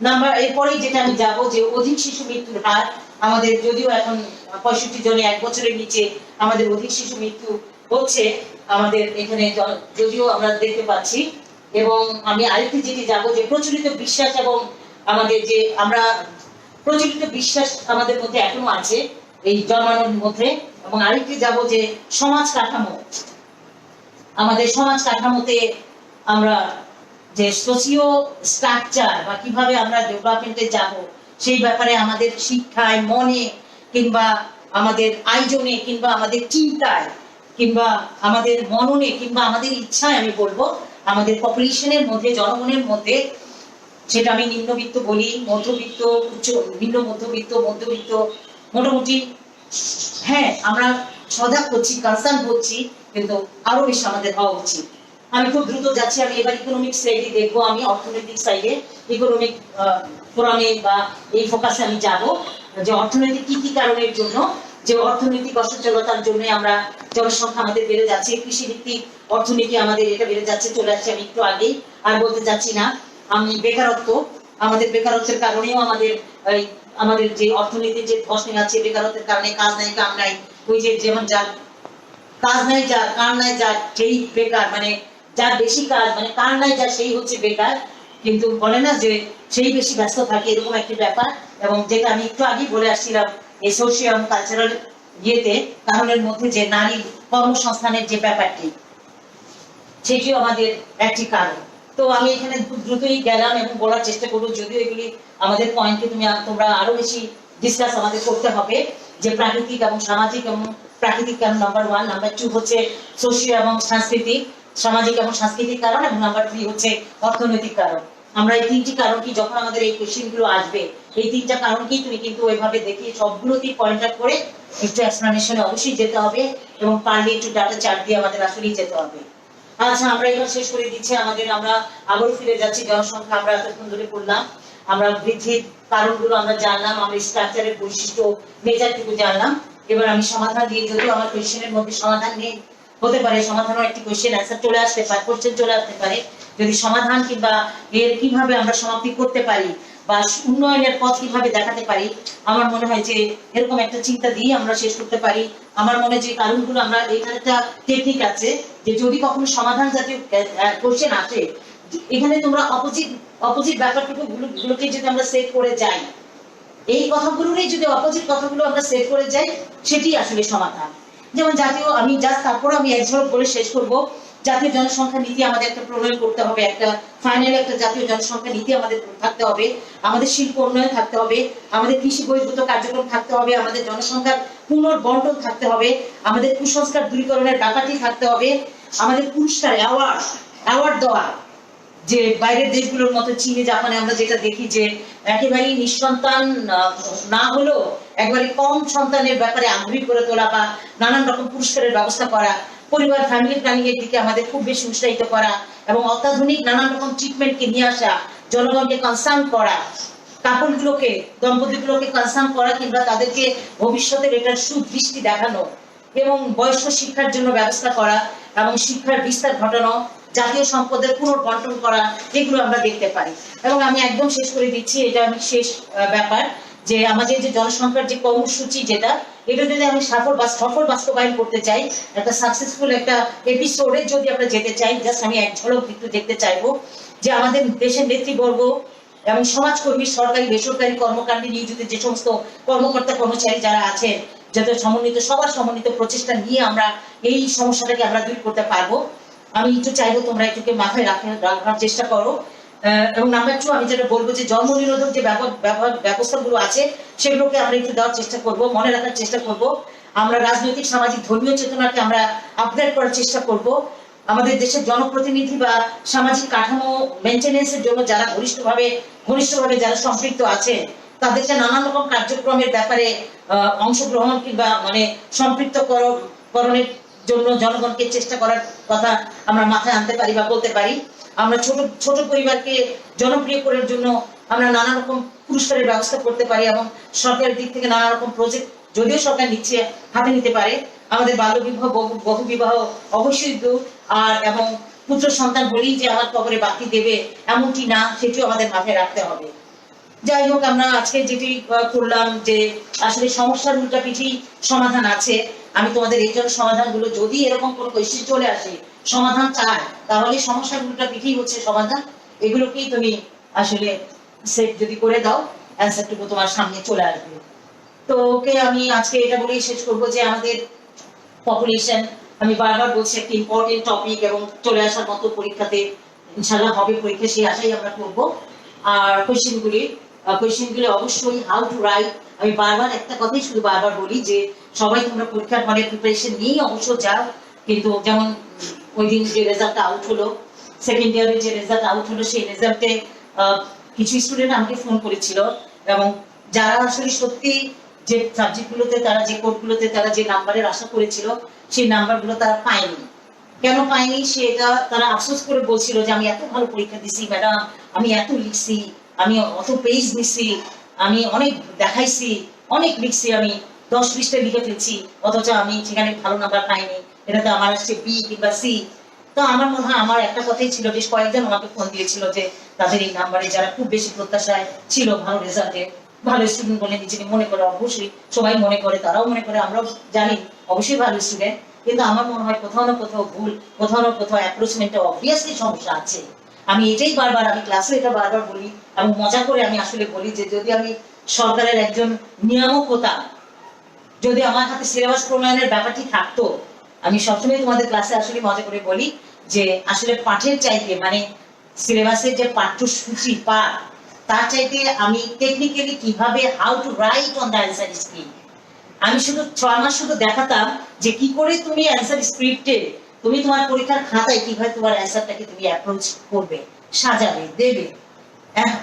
A: নাম্বার এরপরেই যেটা আমি যাবো যে অধিক শিশু মৃত্যুর হার আমাদের, যদিও এখন 65 জনে 1 বছরের নিচে আমাদের অধিক শিশু মৃত্যু হচ্ছে আমাদের এখানে, যদিও আমরা দেখতে পাচ্ছি। এবং আমি আরেকটি যেটি যাবো যে প্রচলিত বিশ্বাস, এবং আমাদের যে আমরা প্রচলিত বিশ্বাস আমাদের মধ্যে এখনো আছে এই জন্মানোর মধ্যে। এবং আরেকটি যাবো যে সমাজ কাঠামো, আমাদের সমাজ কাঠামোতে আমরা যে সোশিও স্ট্রাকচার বা কিভাবে আমরা ডেভেলপমেন্টে যাব, সেই ব্যাপারে আমাদের শিক্ষায়, মনে কিংবা আমাদের আয়োজনে কিংবা আমাদের চিন্তায় কিংবা আমাদের মননে কিংবা আমাদের ইচ্ছায়, আমি বলবো আমাদের পপুলেশনের মধ্যে, জনগণের মধ্যে, সেটা আমি নিম্নবিত্ত বলি, মধ্যবিত্ত, উচ্চ নিম্ন মধ্যবিত্ত, মধ্যবিত্ত, মোটামুটি, হ্যাঁ আমরা সজাগ হচ্ছি, কনসার্ন হচ্ছি, কিন্তু আরো বেশি আমাদের হওয়া উচিত। আমি খুব দ্রুত যাচ্ছি, আমি এবার ইকোনমিক সাইডে দেখবো, আমি অর্থনৈতিক সাইডে ইকোনমিক ফোরামে বা এই ফোকাসে আমি যাব যে অর্থনৈতিক কি কি কারণের জন্য, যে অর্থনৈতিক অসচ্ছলতার জন্য আমরা জনসংখ্যা আমাদের বেড়ে যাচ্ছে, কৃষিভিত্তিক অর্থনীতি আমাদের এটা বেড়ে যাচ্ছে, চলে আসছে, আমি একটু আগেই আর বলতে চাচ্ছি না। আমি বেকারত্ব, আমাদের বেকারত্বের কারণেও আমাদের যে অর্থনীতির যে ধস আছে, বেকারত্বের কারণে কাজ নাই কাম নাই, ওই যে যেমন যার কাজ নাই যার কার নাই যার সেই বেকার, মানে যার বেশি কাজ মানে কার নাই যার সেই হচ্ছে বেকার, কিন্তু বলে না যে সেই বেশি ব্যস্ত থাকে, এরকম একটি ব্যাপার। এবং যেটা আমি একটু আগেই বলে আসছিলাম এই সোশিয়াল এবং কালচারাল ইয়েতে কারণের মধ্যে যে নারী কর্মসংস্থানের যে ব্যাপারটি, সেটিও আমাদের একটি কারণ। তো আমি এখানে দ্রুতই গেলাম এবং বলার চেষ্টা করবো, যদিও এগুলি আমাদের পয়েন্টকে তোমরা আরো বেশি ডিসকাস আমাদের করতে হবে, যে প্রাকৃতিক এবং সামাজিক, এবং প্রাকৃতিক কারণ নাম্বার 1, নাম্বার 2 হচ্ছে সোশিয়াল এবং সাংস্কৃতিক, সামাজিক এবং সাংস্কৃতিক কারণ, এবং নাম্বার 3 হচ্ছে অর্থনৈতিক কারণ। আমরা এই 3টি কারণ কি, যখন আমাদের এই কোশ্চেন গুলো আসবে, এই 3টা কারণ কি তুমি কিন্তু ওইভাবে দেখিয়ে সবগুলোতেই পয়েন্ট আউট করে একটু এক্সপ্লেনেশনে অবশ্যই যেতে হবে, এবং পারলে একটু ডাটা চার্ট দিয়ে আমাদের আসলেই যেতে হবে। আচ্ছা, আমরা এবার শেষ করে দিচ্ছি আমাদের, আমরা আবারও ফিরে যাচ্ছি জনসংখ্যা। আমরা এতক্ষণ ধরে পড়লাম, আমরা বৃদ্ধির কারণগুলো আমরা জানলাম, আমরা স্ট্রাকচারের বৈশিষ্ট্য মেজারটুকু জানলাম। এবার আমি সমাধান দিয়ে, যদিও আমার কোয়েশ্চেনের মধ্যে সমাধান নেই, হতে পারে সমাধানও একটি কোয়েশ্চেন অ্যান্সার চলে আসতে পারে, কোয়েশ্চেন চলে আসতে পারে, যদি সমাধান কিংবা এর কিভাবে আমরা সমাপ্তি করতে পারি বা উন্নয়নের পথ কিভাবে দেখাতে পারি, আমার মনে হয় যে এরকম একটা চিন্তা দিয়ে আমরা শেষ করতে পারি। আমার মনে যে কারণগুলো, আমরা এখানে একটা টেকনিক আছে যে যদি কখনো সমাধান জাতীয় কোয়েশ্চেন আসে, এখানে তোমরা অপোজিট ব্যাপারগুলোকে যদি আমরা সেট করে যাই, এই কথাগুলোরই যদি অপোজিট কথাগুলো আমরা সেট করে যাই, সেটি আসলে সমাধান। যেমন জাতীয়, আমি জাস্ট তারপরে আমি এক ঝলক বলে শেষ করব, জাতীয় জনসংখ্যা নীতি আমাদের একটা প্রণয়ন করতে হবে, একটা ফাইনালি একটা জাতীয় জনসংখ্যা নীতি আমাদের থাকতে হবে, আমাদের শিল্প উন্নয়ন থাকতে হবে, আমাদের কৃষি বহির্ভূত কার্যক্রম থাকতে হবে, আমাদের জনসংখ্যার পুনর্বন্টন থাকতে হবে, আমাদের কুসংস্কার দূরীকরণের ব্যাপারটি থাকতে হবে, আমাদের পুরস্কার অ্যাওয়ার্ড দেওয়া, যে বাইরের দেশগুলোর মতো চীনে জাপানে আমরা যেটা দেখি যে একেবারেই নিঃসন্তান না হলেও একবারে কম সন্তানের ব্যাপারে আগ্রহী করে তোলা বা নানান রকম পুরস্কারের ব্যবস্থা করা, পরিবার ফ্যামিলি প্ল্যানিং এর দিকে আমাদের খুব বেশি উৎসাহিত করা, এবং অত্যাধুনিক নানান রকম ট্রিটমেন্টকে নিয়ে আসা, জনগণকে কনসার্ন করা, কাপড়গুলোকে, দম্পতিগুলোকে কনসার্ন করা কিংবা তাদেরকে ভবিষ্যতের এটার সুদৃষ্টি দেখানো, এবং বয়স্ক শিক্ষার জন্য ব্যবস্থা করা এবং শিক্ষার বিস্তার ঘটানো, জাতীয় সম্পদের পুনর্বন্টন করা, এগুলো আমরা দেখতে পারি। এবং আমি একদম শেষ করে দিচ্ছি, এটা আমি শেষ ব্যাপার যে আমাদের যে জনসংখ্যার যে কর্মসূচি যেটা, এটা যদি আমি সফল বাস্তবায়ন করতে চাই, একটা সাকসেসফুল একটা এপিসোডে যদি আমরা যেতে চাই, জাস্ট আমি এক ঝলক একটু দেখতে চাইবো যে আমাদের দেশের নেতৃবর্গ এবং সমাজকর্মী, সরকারি বেসরকারি কর্মকাণ্ডে নিয়োজিত যে সমস্ত কর্মকর্তা কর্মচারী যারা আছেন, যাতে সবার সমন্বিত প্রচেষ্টা নিয়ে আমরা এই সমস্যাটাকে আমরা দূর করতে পারবো। আমি একটু চাইবো তোমরা এটাকে মাথায় রাখার চেষ্টা করো। এবং নাম্বার 2, আমি যেটা বলবো যে জন্ম নিরোধক যে ব্যবস্থাগুলো আছে সেগুলোকে আমরা একটু দেওয়ার চেষ্টা করব, মনে রাখার চেষ্টা করব। আমরা রাজনৈতিক সামাজিক ধর্মীয় চেতনাকে আমরা আপগ্রেড করার চেষ্টা করব। আমাদের দেশের জনপ্রতিনিধি বা সামাজিক কাঠামো মেনটেনেন্সের জন্য যারা ঘনিষ্ঠভাবে যারা সম্পৃক্ত আছে, তাদেরকে নানান রকম কার্যক্রমের ব্যাপারে অংশগ্রহণ কিংবা মানে সম্পৃক্তকরণের জন্য জনগণকে চেষ্টা করার কথা আমরা মাথায় আনতে পারি বা বলতে পারি। আমরা ছোট পরিবারকে জনপ্রিয় করার জন্য আমরা নানা রকম পুরস্কারের ব্যবস্থা করতে পারি এবং সরকারের দিক থেকে নানা রকম প্রজেক্ট যদিও সরকার হাতে নিতে পারে। আমাদের বাল্য বিবাহ, বহু বিবাহ অবশ্যই দূর, আর এবং পুত্র সন্তান বলেই যে আমার কবরে বাতি দেবে এমনটি না, সেটিও আমাদের মাথায় রাখতে হবে। যাই হোক, আমরা আজকে যেটি করলাম যে আসলে সমস্যার উল্টা পিঠি সমাধান আছে। আমি তোমাদের এই জন্য সমাধানগুলো, যদি এরকম কোনো কোয়েশ্চেন চলে আসে সমাধান চায়, তাহলে সমস্যার উল্টা পিঠি হচ্ছে সমাধান। এগুলোকেই তুমি আসলে সেট যদি করে দাও, অ্যান্সারটুকু তোমার সামনে চলে আসবে। তো ওকে, আমি আজকে এটা বলেই শেষ করবো যে আমাদের পপুলেশন, আমি বারবার বলছি, একটা ইম্পর্টেন্ট টপিক এবং চলে আসার মতো পরীক্ষাতে ইনশাআল্লাহ হবে পরীক্ষা, সেই আশাই আমরা করবো। আর কোয়েশ্চেনগুলো অবশ্যই হাউ টু রাইট, আমি বারবার একটা কথাই শুধু বারবার বলি যে সবাই তোমরা পরীক্ষার হলে প্রিপারেশন নিয়েই অবশ্য যাও। কিন্তু যেমন ওই দিন যে রেজাল্ট আউট হলো, সেকেন্ড ইয়ারের যে রেজাল্ট আউট হলো, সেই রেজাল্টে কিছু স্টুডেন্ট আমাকে ফোন করেছিল এবং যারা আসলে সত্যি যে সাবজেক্টগুলোতে তারা যে কোর্সগুলোতে তারা যে নাম্বারের আশা করেছিল সেই নাম্বারগুলো তারা পায়নি। কেন পায়নি সেটা তারা আফসোস করে বলছিল যে আমি এত ভালো পরীক্ষা দিছি ম্যাডাম, আমি এত লিখছি, আমি অত পেজ নিছি, আমি অনেক দেখাইছি, অনেক লিখছি, আমি 10 পৃষ্ঠা লিখে ফেলছি, অথচ আমি সেখানে ভালো নাম্বার পাইনি, এটাতে আমার আসছে বি কিংবা সি। তো আমার মনে হয় আমার একটা কথাই ছিল, বেশ কয়েকজন আমাকে ফোন দিয়েছিল যে তাদের এই নাম্বারে যারা খুব বেশি প্রত্যাশায় ছিল ভালো রেজাল্টে, ভালো স্টুডেন্ট বলে নিজেকে মনে করে, অবশ্যই সবাই মনে করে, তারাও মনে করে, আমরাও জানি অবশ্যই ভালো স্টুডেন্ট, কিন্তু আমার মনে হয় কোথাও না কোথাও ভুল, কোথাও না কোথাও অ্যাপ্রোচমেন্টে অবভিয়াসলি সমস্যা আছে। আমি এটাই বারবার, আমি ক্লাসে এটা বারবার বলি এবং মজা করে আমি আসলে বলি যে যদি আমি সরকারের একজন নিয়ামক হতাম, যদি আমার হাতে সিলেবাস প্রণয়নের ব্যাপারটি থাকতো, আমি সবসময় তোমাদের ক্লাসে আসলে মজা করে বলি যে আসলে পাঠের চাইতে মানে সিলেবাসের যে পাঠ্যসূচি পাঠ, তার চাইতে আমি টেকনিক্যালি কিভাবে how to right on the answer script, আমি শুধু 6 মাস শুধু দেখাতাম যে কি করে তুমি অ্যান্সার স্ক্রিপ্টে তুমি তোমার পরীক্ষার খাতায় কিভাবে তোমার অ্যান্সারটাকে তুমি অ্যাপ্রোচ করবে, সাজাবে, দেবে,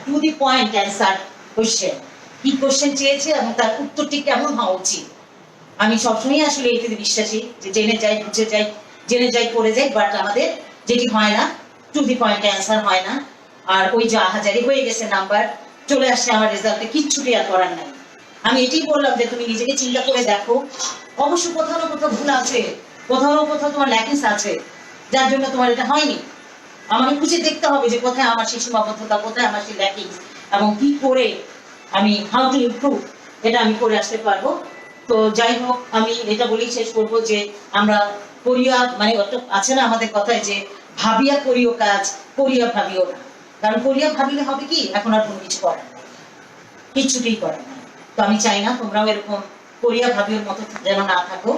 A: to the point answer question, কি কোশ্চেন চেয়েছে এবং তার উত্তরটি কেমন হওয়া উচিত। আমি সবসময় আসলে এটাতে বিশ্বাসী যে জেনে যাই, বুঝে যাই, জেনে যাই, পড়ে যাই, বাট আমাদের যেটি হয় না, টু দি পয়েন্ট অ্যান্সার হয় না। আর ওই যে হাজারি হয়ে গেছে নাম্বার, চলে আসছে আমার রেজাল্টে, কিচ্ছুটি আর করার নাই। আমি এটাই বললাম যে তুমি নিজেকে চিন্তা করে দেখো, অবশ্য কোথাও না কোথাও ভুল আছে, কোথাও না কোথাও তোমার ল্যাকিংস আছে, যার জন্য তোমার এটা হয়নি। আমাকে খুঁজে দেখতে হবে যে কোথায় আমার সেই সীমাবদ্ধতা, কোথায় আমার সেই ল্যাকিংস, এবং কি করে আমি হাউ টু ইমপ্রুভ, এটা আমি করে আসতে পারবো। তো যাই হোক, আমি এটা বলেই শেষ করবো যে আমরা করিয়া, মানে আছে না আমাদের কথায় যে ভাবিয়া করিও কাজ, করিয়া ভাবিও না। কারণ করিয়া ভাবিলে হবে কি, এখন আর কোনো কিছু করার নেই, কিচ্ছুতেই করার নেই। তো আমি চাই না তোমরাও এরকম করিয়া ভাবিওর মতো যেন না থাকো।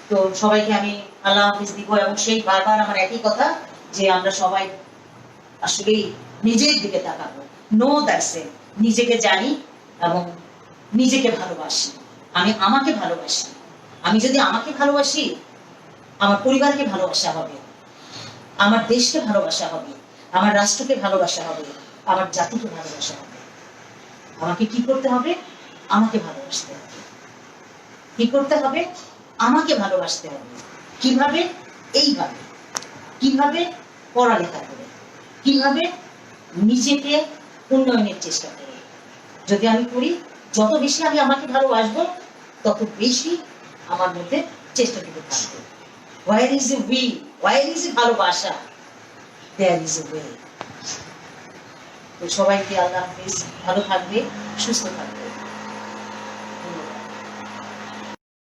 A: তো সবাইকে আমি আল্লাহ হাফিজ দিব, এবং সেই বারবার আমার একই কথা যে আমরা সবাই আসলেই নিজের দিকে তাকাবো, নো দ্যাটসেলফ, নিজেকে জানি এবং নিজেকে ভালোবাসি। আমি আমাকে ভালোবাসি, আমি যদি আমাকে ভালোবাসি, আমার পরিবারকে ভালোবাসা হবে, আমার দেশকে ভালোবাসা হবে, আমার রাষ্ট্রকে ভালোবাসা হবে, আমার জাতিকে ভালোবাসা হবে। আমাকে কি করতে হবে? আমাকে ভালোবাসতে হবে। কি করতে হবে? আমাকে ভালোবাসতে হবে। কিভাবে? এইভাবে। কিভাবে? পড়ালেখা করে। কিভাবে? নিজেকে উন্নয়নের চেষ্টা করে। যদি আমি করি, যত বেশি আমি আমাকে ভালোবাসবো, তত বেশি আমার মধ্যে চেষ্টাটুকু থাকবে। Where is the will? Where is the ভালোবাসা? There is a way. তো সবাইকে আল্লাহ হাফেজ, ভালো থাকবে, সুস্থ থাকবে।